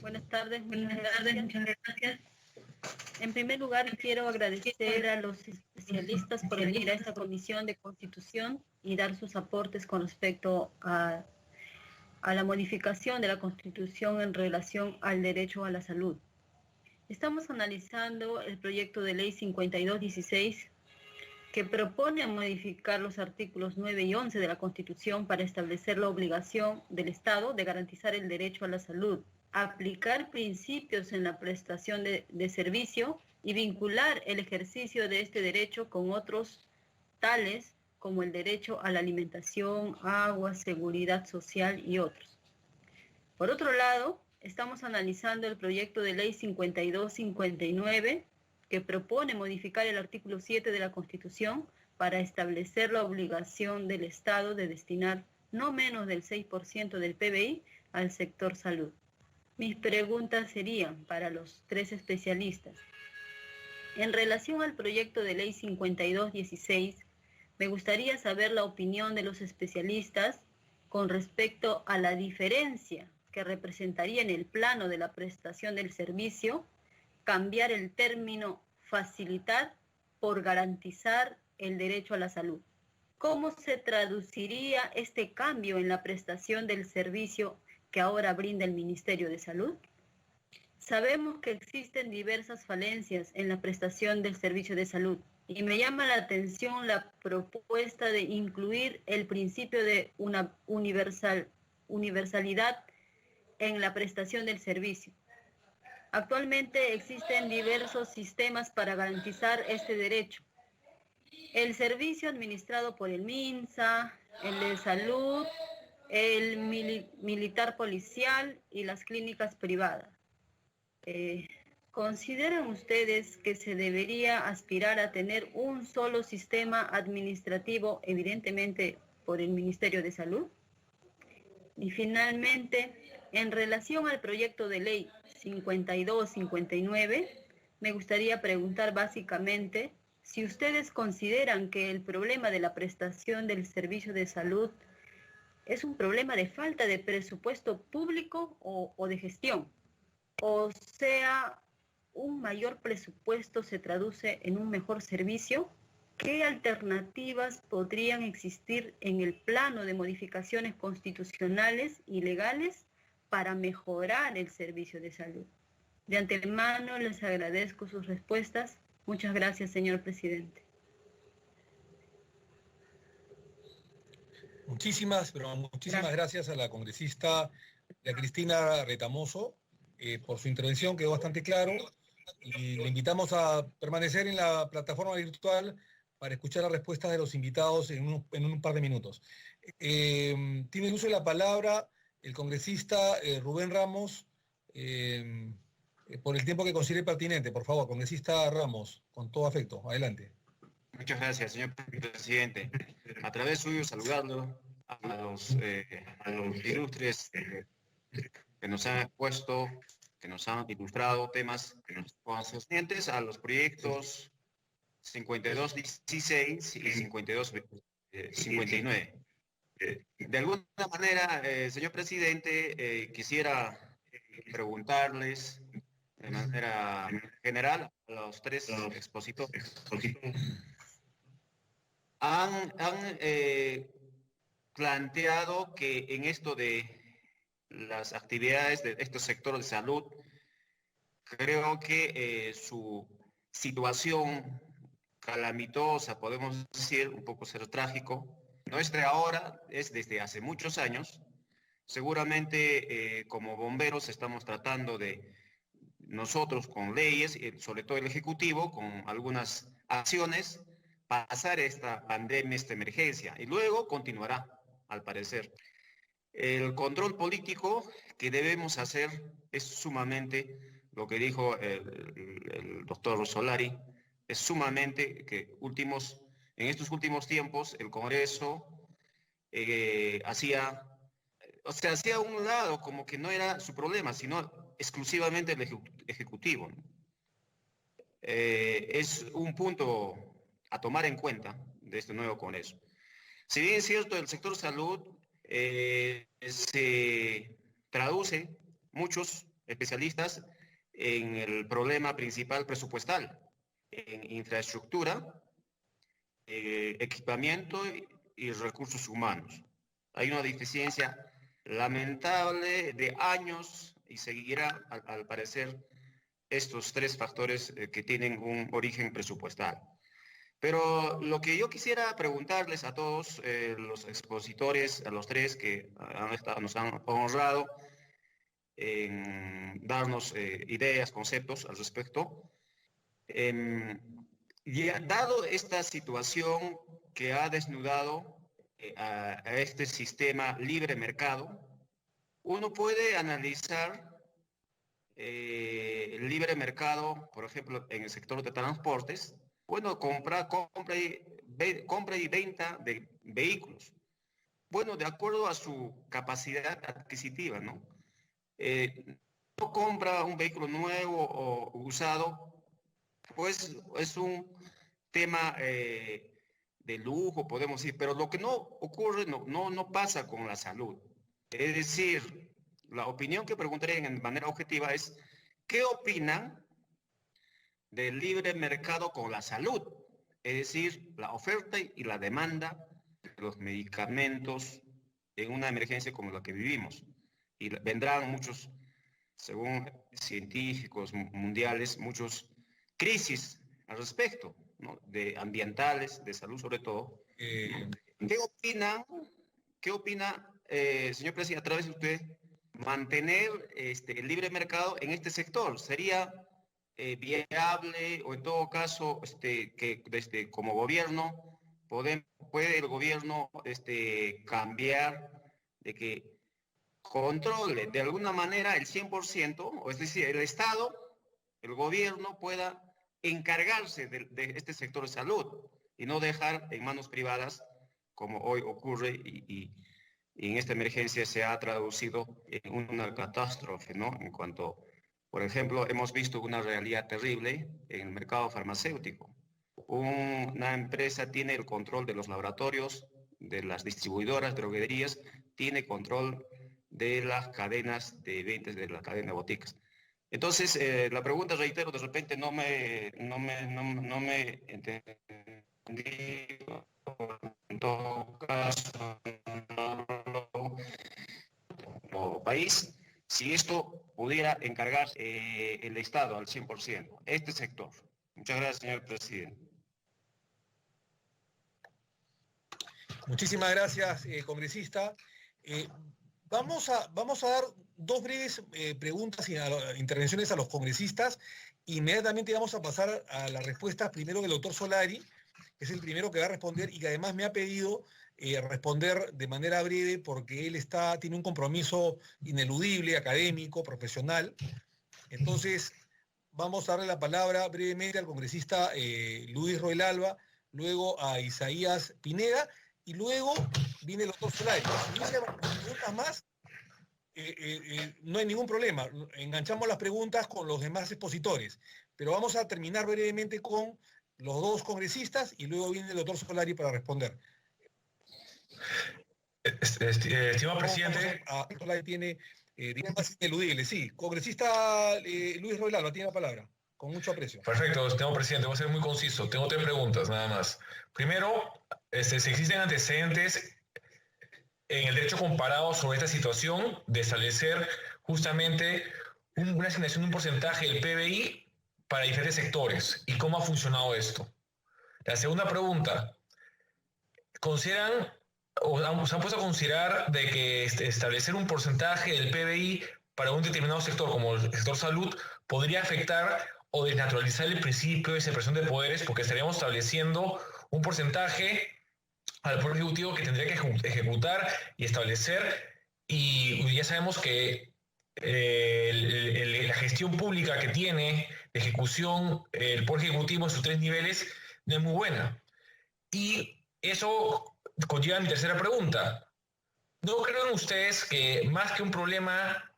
Buenas tardes, muchas gracias. En primer lugar, quiero agradecer a los especialistas por venir a esta Comisión de Constitución y dar sus aportes con respecto a la modificación de la Constitución en relación al derecho a la salud. Estamos analizando el proyecto de ley 5216 que propone modificar los artículos 9 y 11 de la Constitución para establecer la obligación del Estado de garantizar el derecho a la salud, aplicar principios en la prestación de servicio y vincular el ejercicio de este derecho con otros tales como el derecho a la alimentación, agua, seguridad social y otros. Por otro lado, estamos analizando el proyecto de ley 5259 que propone modificar el artículo 7 de la Constitución para establecer la obligación del Estado de destinar no menos del 6% del PBI al sector salud. Mis preguntas serían para los tres especialistas. En relación al proyecto de ley 5216, me gustaría saber la opinión de los especialistas con respecto a la diferencia que representaría en el plano de la prestación del servicio cambiar el término facilitar por garantizar el derecho a la salud. ¿Cómo se traduciría este cambio en la prestación del servicio que ahora brinda el Ministerio de Salud? Sabemos que existen diversas falencias en la prestación del servicio de salud y me llama la atención la propuesta de incluir el principio de una universalidad en la prestación del servicio. Actualmente existen diversos sistemas para garantizar este derecho. El servicio administrado por el MINSA, el de salud, el militar policial y las clínicas privadas. ¿Consideran ustedes que se debería aspirar a tener un solo sistema administrativo, evidentemente por el Ministerio de Salud? Y finalmente, en relación al proyecto de ley 5259, me gustaría preguntar básicamente si ustedes consideran que el problema de la prestación del servicio de salud es un problema de falta de presupuesto público o de gestión. O sea, un mayor presupuesto se traduce en un mejor servicio. ¿Qué alternativas podrían existir en el plano de modificaciones constitucionales y legales para mejorar el servicio de salud? De antemano les agradezco sus respuestas. Muchas gracias, señor presidente. Muchísimas gracias a la congresista Cristina Retamoso por su intervención, quedó bastante claro, y le invitamos a permanecer en la plataforma virtual para escuchar las respuestas de los invitados en un par de minutos. Tiene el uso de la palabra el congresista Rubén Ramos, por el tiempo que considere pertinente. Por favor, congresista Ramos, con todo afecto, adelante. Muchas gracias, señor presidente. A través suyo, saludarlo a los ilustres que nos han expuesto, que nos han ilustrado temas concernientes a los proyectos 5216 y 5259. De alguna manera, señor presidente, quisiera preguntarles de manera general a los tres expositores. Han planteado que en esto de las actividades de este sector de salud, creo que su situación calamitosa, podemos decir, un poco ser trágico, no es de ahora, es desde hace muchos años. Seguramente como bomberos estamos tratando de nosotros con leyes, sobre todo el Ejecutivo, con algunas acciones, pasar esta pandemia, esta emergencia, y luego continuará, al parecer. El control político que debemos hacer es sumamente, lo que dijo el doctor Solari, es sumamente que en estos últimos tiempos el Congreso hacía a un lado como que no era su problema, sino exclusivamente el Ejecutivo. Es un punto a tomar en cuenta de este nuevo Congreso. Si bien es cierto, el sector salud se traduce, muchos especialistas, en el problema principal presupuestal, en infraestructura, equipamiento y recursos humanos. Hay una deficiencia lamentable de años y seguirá, al parecer, estos tres factores que tienen un origen presupuestal. Pero lo que yo quisiera preguntarles a todos los expositores, a los tres que nos han honrado en darnos ideas, conceptos al respecto, dado esta situación que ha desnudado a este sistema libre mercado, uno puede analizar el libre mercado, por ejemplo, en el sector de transportes. Bueno, compra y venta de vehículos. Bueno, de acuerdo a su capacidad adquisitiva, ¿no? No compra un vehículo nuevo o usado pues es un tema de lujo, podemos decir, pero lo que no ocurre, no pasa con la salud. Es decir, la opinión que preguntaría de manera objetiva es, ¿qué opinan del libre mercado con la salud? Es decir, la oferta y la demanda de los medicamentos en una emergencia como la que vivimos. Y vendrán muchos, según científicos mundiales, muchos crisis al respecto, ¿no? De ambientales, de salud sobre todo. ¿Qué opina, señor presidente, a través de usted, mantener el libre mercado en este sector? ¿Sería viable o en todo caso que como gobierno puede el gobierno cambiar de que controle de alguna manera el 100%, o es decir, el Estado, el gobierno pueda encargarse de este sector de salud y no dejar en manos privadas como hoy ocurre y en esta emergencia se ha traducido en una catástrofe, ¿no? En cuanto, por ejemplo, hemos visto una realidad terrible en el mercado farmacéutico. Una empresa tiene el control de los laboratorios, de las distribuidoras, droguerías, tiene control de las cadenas de ventas, de la cadena de boticas. Entonces, la pregunta, reitero, de repente no me entendí. En todo caso, como país, si esto pudiera encargar el Estado al 100%, este sector. Muchas gracias, señor presidente. Muchísimas gracias, congresista. Vamos a dar dos breves preguntas y intervenciones a los congresistas. Inmediatamente vamos a pasar a las respuestas primero del doctor Solari, que es el primero que va a responder y que además me ha pedido responder de manera breve porque él tiene un compromiso ineludible, académico, profesional. Entonces, vamos a darle la palabra brevemente al congresista Luis Roel Alba, luego a Isaías Pineda, y luego viene el doctor Solari. Si no hay preguntas más, no hay ningún problema. Enganchamos las preguntas con los demás expositores. Pero vamos a terminar brevemente con los dos congresistas y luego viene el doctor Solari para responder. Estimado presidente. Solari tiene, digamos, ineludible. Sí, congresista Luis Roel Alba tiene la palabra. Con mucho aprecio. Perfecto, estimado presidente. Voy a ser muy conciso. Tengo 3 preguntas, nada más. Primero, si existen antecedentes en el derecho comparado sobre esta situación de establecer justamente una asignación de un porcentaje del PBI para diferentes sectores y cómo ha funcionado esto. La segunda pregunta, ¿consideran o se han puesto a considerar de que establecer un porcentaje del PBI para un determinado sector como el sector salud podría afectar o desnaturalizar el principio de separación de poderes, porque estaríamos estableciendo un porcentaje al Poder Ejecutivo que tendría que ejecutar y establecer, y ya sabemos que la gestión pública que tiene de ejecución el Poder Ejecutivo en sus 3 niveles no es muy buena. Y eso conlleva mi tercera pregunta. ¿No creen ustedes que más que un problema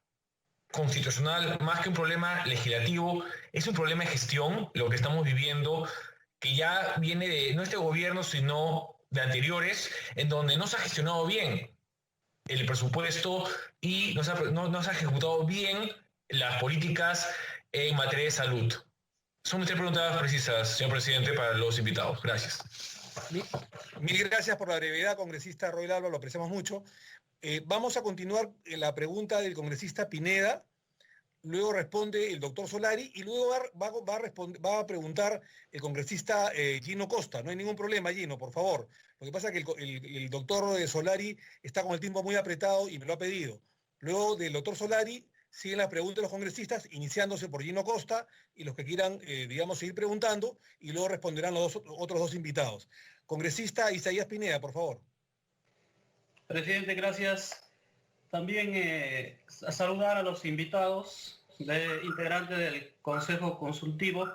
constitucional, más que un problema legislativo, es un problema de gestión, lo que estamos viviendo, que ya viene de no este gobierno, sino de anteriores, en donde no se ha gestionado bien el presupuesto y no se ha ejecutado bien las políticas en materia de salud? Son 3 preguntas precisas, señor presidente, para los invitados. Gracias. Mil gracias por la brevedad, congresista Roel Alba, lo apreciamos mucho. Vamos a continuar en la pregunta del congresista Pineda, luego responde el doctor Solari y luego va a preguntar el congresista Gino Costa. No hay ningún problema, Gino, por favor. Lo que pasa es que el doctor Solari está con el tiempo muy apretado y me lo ha pedido. Luego del doctor Solari siguen las preguntas de los congresistas, iniciándose por Gino Costa y los que quieran, seguir preguntando, y luego responderán los otros 2 invitados. Congresista Isaías Pineda, por favor. Presidente, gracias. También a saludar a los invitados, integrantes del Consejo Consultivo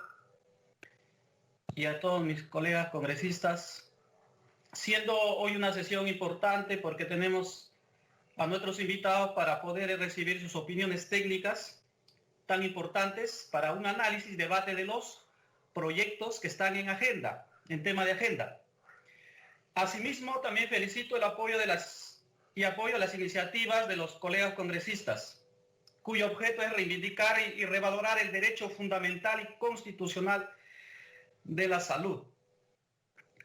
y a todos mis colegas congresistas. Siendo hoy una sesión importante porque tenemos a nuestros invitados para poder recibir sus opiniones técnicas tan importantes para un análisis, debate de los proyectos que están en agenda, en tema de agenda. Asimismo, también felicito el apoyo apoyo a las iniciativas de los colegas congresistas, cuyo objeto es reivindicar y revalorar el derecho fundamental y constitucional de la salud.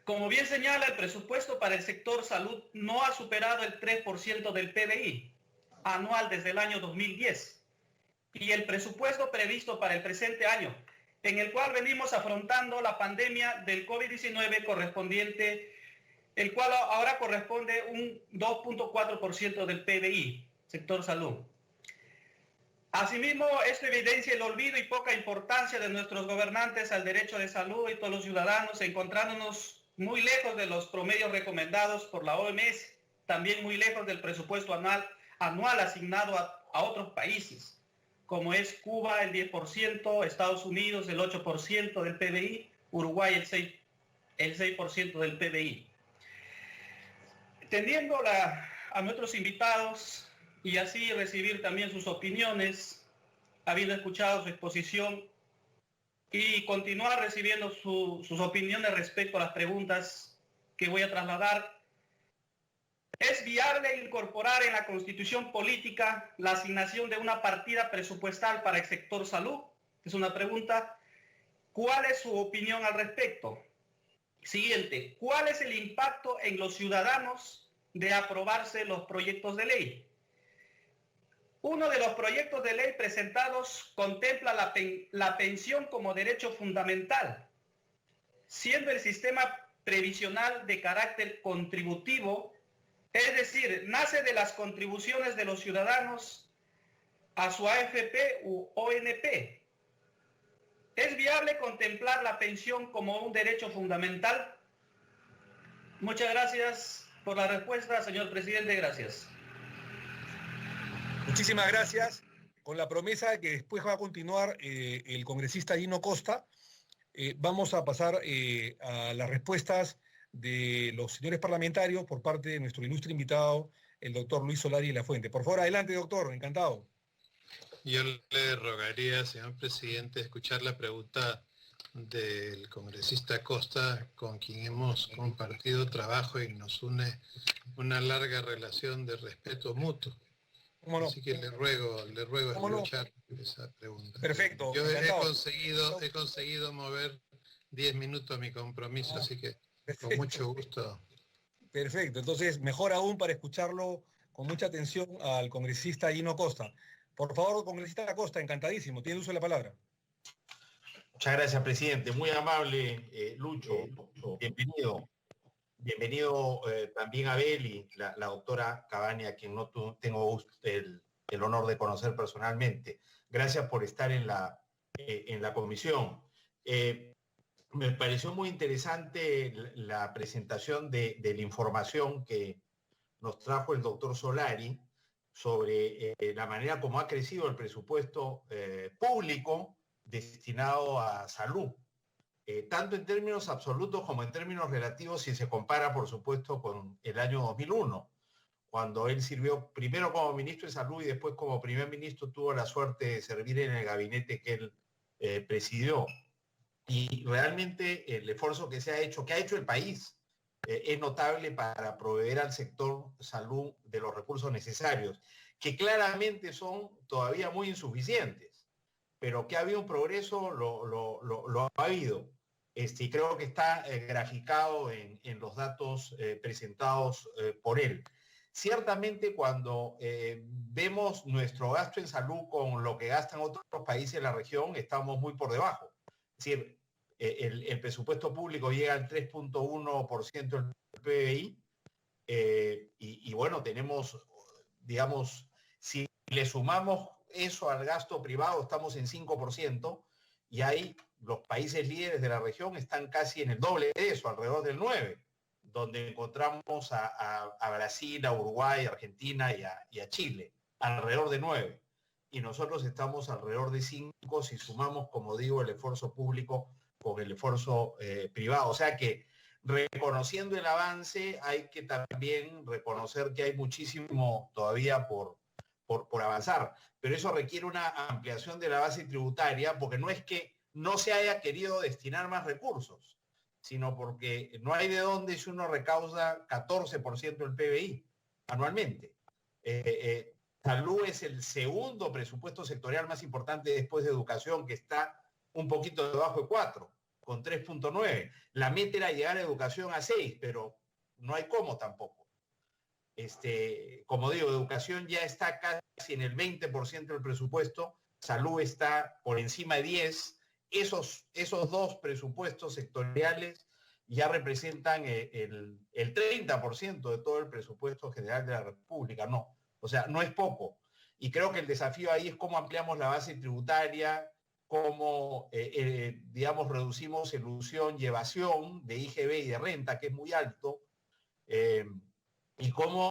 Como bien señala, el presupuesto para el sector salud no ha superado el 3% del PBI anual desde el año 2010 y el presupuesto previsto para el presente año, en el cual venimos afrontando la pandemia del COVID-19 correspondiente, el cual ahora corresponde un 2.4% del PBI, sector salud. Asimismo, esto evidencia el olvido y poca importancia de nuestros gobernantes al derecho de salud y todos los ciudadanos, encontrándonos muy lejos de los promedios recomendados por la OMS, también muy lejos del presupuesto anual asignado a otros países, como es Cuba el 10%, Estados Unidos el 8% del PBI, Uruguay el 6% del PBI. Tendiendo a nuestros invitados y así recibir también sus opiniones, habiendo escuchado su exposición, y continuar recibiendo sus opiniones respecto a las preguntas que voy a trasladar. ¿Es viable incorporar en la Constitución política la asignación de una partida presupuestal para el sector salud? Es una pregunta. ¿Cuál es su opinión al respecto? Siguiente, ¿cuál es el impacto en los ciudadanos de aprobarse los proyectos de ley? Uno de los proyectos de ley presentados contempla la pensión como derecho fundamental, siendo el sistema previsional de carácter contributivo, es decir, nace de las contribuciones de los ciudadanos a su AFP u ONP. ¿Es viable contemplar la pensión como un derecho fundamental? Muchas gracias por la respuesta, señor presidente. Gracias. Muchísimas gracias. Con la promesa de que después va a continuar el congresista Dino Costa, vamos a pasar a las respuestas de los señores parlamentarios por parte de nuestro ilustre invitado, el doctor Luis Solari de la Fuente. Por favor, adelante, doctor. Encantado. Yo le rogaría, señor presidente, escuchar la pregunta del congresista Costa, con quien hemos compartido trabajo y nos une una larga relación de respeto mutuo. ¿Cómo no? Así que le ruego escuchar esa pregunta. Perfecto. Yo he conseguido mover 10 minutos mi compromiso, así que con mucho gusto. Perfecto. Entonces, mejor aún para escucharlo con mucha atención al congresista Dino Costa. Por favor, congresista Costa, encantadísimo. Tiene uso de la palabra. Muchas gracias, presidente. Muy amable, Lucho. Bienvenido. Bienvenido también a Abel y la doctora Cavani, a quien no tengo el honor de conocer personalmente. Gracias por estar en la comisión. Me pareció muy interesante la presentación de la información que nos trajo el doctor Solari sobre la manera como ha crecido el presupuesto público destinado a salud. Tanto en términos absolutos como en términos relativos, si se compara, por supuesto, con el año 2001, cuando él sirvió primero como ministro de Salud y después como primer ministro, tuvo la suerte de servir en el gabinete que él presidió. Y realmente el esfuerzo que ha hecho el país, es notable para proveer al sector salud de los recursos necesarios, que claramente son todavía muy insuficientes, pero que ha habido un progreso, lo ha habido. Y creo que está graficado en los datos presentados por él. Ciertamente, cuando vemos nuestro gasto en salud con lo que gastan otros países de la región, estamos muy por debajo. Es decir, el presupuesto público llega al 3.1% del PBI y bueno, tenemos, digamos, si le sumamos eso al gasto privado, estamos en 5%, y ahí los países líderes de la región están casi en el doble de eso, alrededor del 9%, donde encontramos a Brasil, a Uruguay, a Argentina y a Chile, alrededor de 9%. Y nosotros estamos alrededor de 5% si sumamos, como digo, el esfuerzo público con el esfuerzo privado. O sea que, reconociendo el avance, hay que también reconocer que hay muchísimo todavía por no se haya querido destinar más recursos, sino porque no hay de dónde si uno recauda 14% del PBI anualmente. Salud es el segundo presupuesto sectorial más importante después de educación, que está un poquito debajo de 4, con 3.9. La meta era llegar a educación a 6, pero no hay cómo tampoco. Como digo, educación ya está casi en el 20% del presupuesto, salud está por encima de 10. Esos dos presupuestos sectoriales ya representan el 30% de todo el presupuesto general de la República. No, o sea, no es poco. Y creo que el desafío ahí es cómo ampliamos la base tributaria, cómo, digamos, reducimos elusión y evasión de IGB y de renta, que es muy alto, y cómo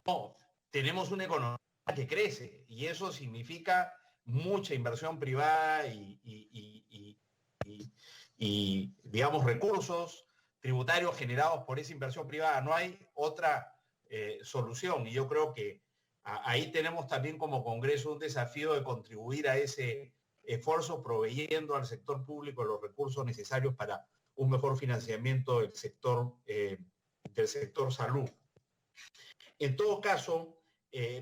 tenemos una economía que crece. Y eso significa mucha inversión privada y digamos, recursos tributarios generados por esa inversión privada. No hay otra solución. Y yo creo que ahí tenemos también como Congreso un desafío de contribuir a ese esfuerzo, proveyendo al sector público los recursos necesarios para un mejor financiamiento del sector salud. En todo caso,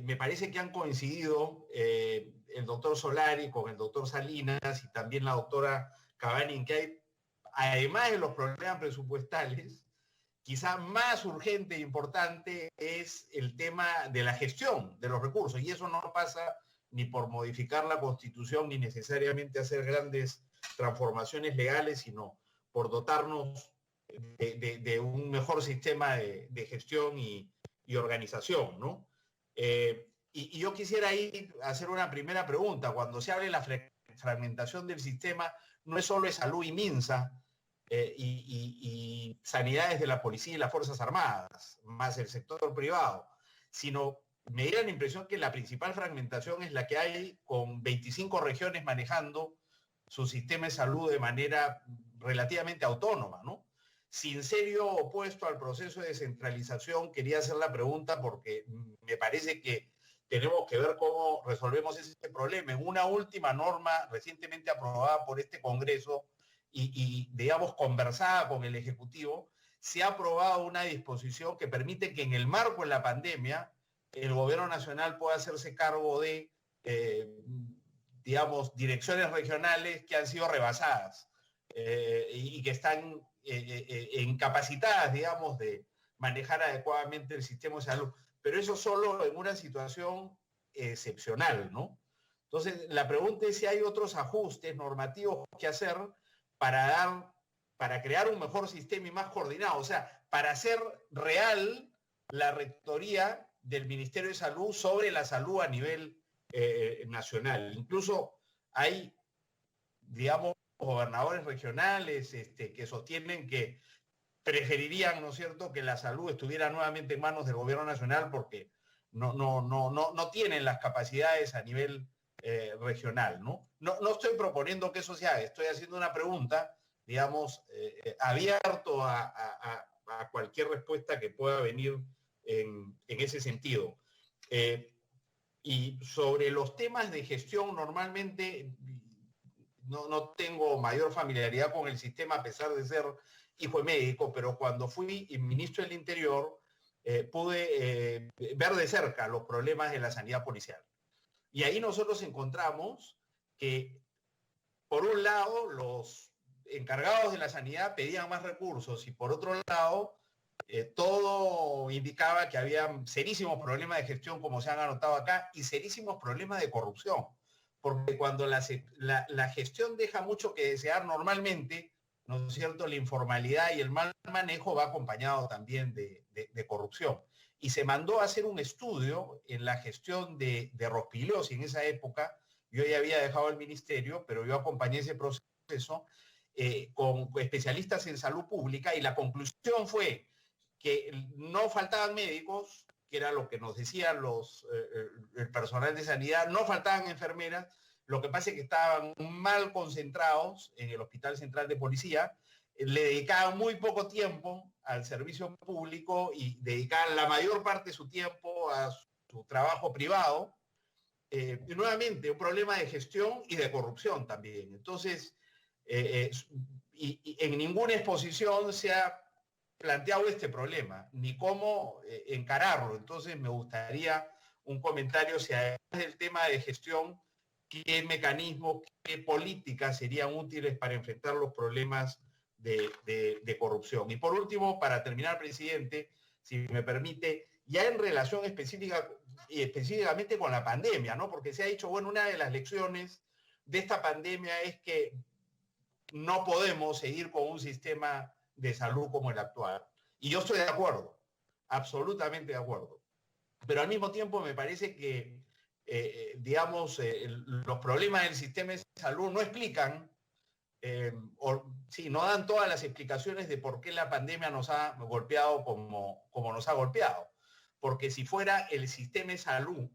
me parece que han coincidido el doctor Solari con el doctor Salinas y también la doctora Cavani, en que hay, además de los problemas presupuestales, quizá más urgente e importante es el tema de la gestión de los recursos, y eso no pasa ni por modificar la Constitución ni necesariamente hacer grandes transformaciones legales, sino por dotarnos de un mejor sistema de gestión y organización, ¿no? Y yo quisiera ahí hacer una primera pregunta. Cuando se habla de la fragmentación del sistema, no es solo de salud y MINSA y sanidades de la policía y las Fuerzas Armadas, más el sector privado, sino me da la impresión que la principal fragmentación es la que hay con 25 regiones manejando su sistema de salud de manera relativamente autónoma, ¿no? Sin serio opuesto al proceso de descentralización, quería hacer la pregunta porque me parece que tenemos que ver cómo resolvemos ese problema. En una última norma recientemente aprobada por este Congreso y digamos, conversada con el Ejecutivo, se ha aprobado una disposición que permite que en el marco de la pandemia el Gobierno Nacional pueda hacerse cargo de, digamos, direcciones regionales que han sido rebasadas y que están incapacitadas, digamos, de manejar adecuadamente el sistema de salud. Pero eso solo en una situación excepcional, ¿no? Entonces, la pregunta es si hay otros ajustes normativos que hacer para crear un mejor sistema y más coordinado, o sea, para hacer real la rectoría del Ministerio de Salud sobre la salud a nivel nacional. Incluso hay, digamos, gobernadores regionales que sostienen que preferirían, ¿no es cierto?, que la salud estuviera nuevamente en manos del Gobierno Nacional porque no tienen las capacidades a nivel regional, ¿no? No estoy proponiendo que eso se haga, estoy haciendo una pregunta, digamos, abierto a cualquier respuesta que pueda venir en ese sentido. Y sobre los temas de gestión, normalmente no tengo mayor familiaridad con el sistema a pesar de ser hijo de médico, pero cuando fui ministro del Interior pude ver de cerca los problemas de la sanidad policial. Y ahí nosotros encontramos que, por un lado, los encargados de la sanidad pedían más recursos y por otro lado, todo indicaba que había serísimos problemas de gestión, como se han anotado acá, y serísimos problemas de corrupción. Porque cuando la gestión deja mucho que desear normalmente, ¿no es cierto?, la informalidad y el mal manejo va acompañado también de corrupción. Y se mandó a hacer un estudio en la gestión de Rospigliosi en esa época. Yo ya había dejado el ministerio, pero yo acompañé ese proceso con especialistas en salud pública y la conclusión fue que no faltaban médicos, que era lo que nos decían el personal de sanidad, no faltaban enfermeras, lo que pasa es que estaban mal concentrados en el Hospital Central de Policía, le dedicaban muy poco tiempo al servicio público y dedicaban la mayor parte de su tiempo a su trabajo privado. Y nuevamente, un problema de gestión y de corrupción también. Entonces, y en ninguna exposición se ha planteado este problema, ni cómo encararlo. Entonces me gustaría un comentario si además del tema de gestión, qué mecanismos, qué políticas serían útiles para enfrentar los problemas de corrupción. Y por último, para terminar, presidente, si me permite, ya en relación específicamente con la pandemia, ¿no? Porque se ha dicho, bueno, una de las lecciones de esta pandemia es que no podemos seguir con un sistema de salud como el actual. Y yo estoy de acuerdo, absolutamente de acuerdo. Pero al mismo tiempo me parece que, los problemas del sistema de salud no explican, no dan todas las explicaciones de por qué la pandemia nos ha golpeado como nos ha golpeado. Porque si fuera el sistema de salud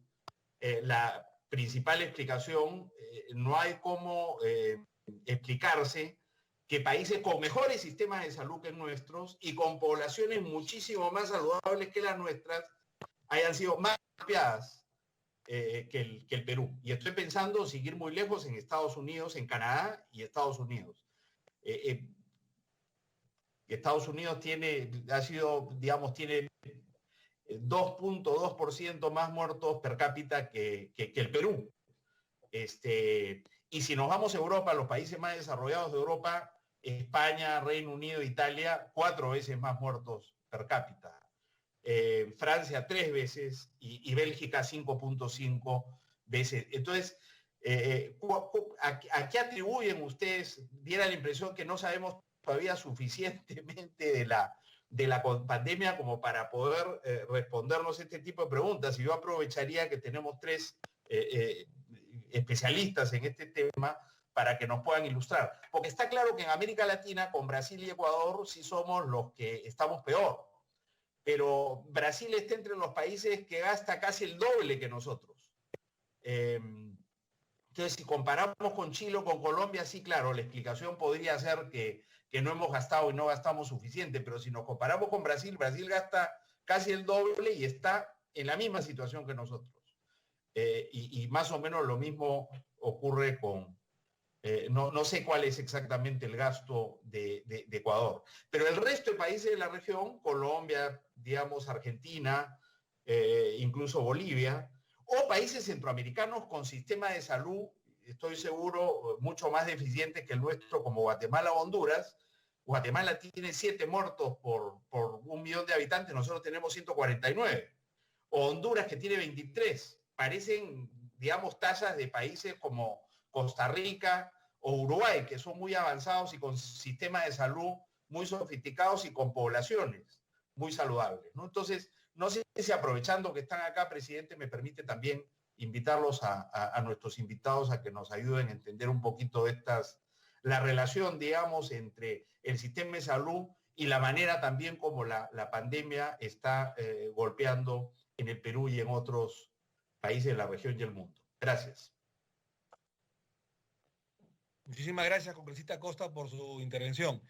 la principal explicación, no hay cómo explicarse que países con mejores sistemas de salud que nuestros y con poblaciones muchísimo más saludables que las nuestras hayan sido más golpeadas que el Perú. Y estoy pensando seguir muy lejos en Estados Unidos, en Canadá y Estados Unidos. Estados Unidos tiene 2.2% más muertos per cápita que el Perú. Y si nos vamos a Europa, los países más desarrollados de Europa, España, Reino Unido, Italia, 4 veces más muertos per cápita. Francia 3 veces y Bélgica 5.5 veces. Entonces, ¿a qué atribuyen ustedes? Diera la impresión que no sabemos todavía suficientemente de la pandemia como para poder respondernos este tipo de preguntas. Y yo aprovecharía que tenemos 3 especialistas en este tema para que nos puedan ilustrar. Porque está claro que en América Latina, con Brasil y Ecuador, sí somos los que estamos peor. Pero Brasil está entre los países que gasta casi el doble que nosotros. Entonces, si comparamos con Chile o con Colombia, sí, claro, la explicación podría ser que no hemos gastado y no gastamos suficiente, pero si nos comparamos con Brasil, Brasil gasta casi el doble y está en la misma situación que nosotros. Y más o menos lo mismo ocurre con... no sé cuál es exactamente el gasto de Ecuador, pero el resto de países de la región, Colombia, Argentina, incluso Bolivia, o países centroamericanos con sistemas de salud, estoy seguro, mucho más deficientes que el nuestro, como Guatemala o Honduras. Guatemala tiene 7 muertos por 1 millón de habitantes, nosotros tenemos 149. O Honduras, que tiene 23. Parecen, tasas de países como Costa Rica o Uruguay, que son muy avanzados y con sistemas de salud muy sofisticados y con poblaciones muy saludables, ¿no? Entonces, no sé si aprovechando que están acá, presidente, me permite también invitarlos a nuestros invitados a que nos ayuden a entender un poquito la relación, entre el sistema de salud y la manera también como la pandemia está golpeando en el Perú y en otros países de la región y el mundo. Gracias. Muchísimas gracias, congresista Costa, por su intervención.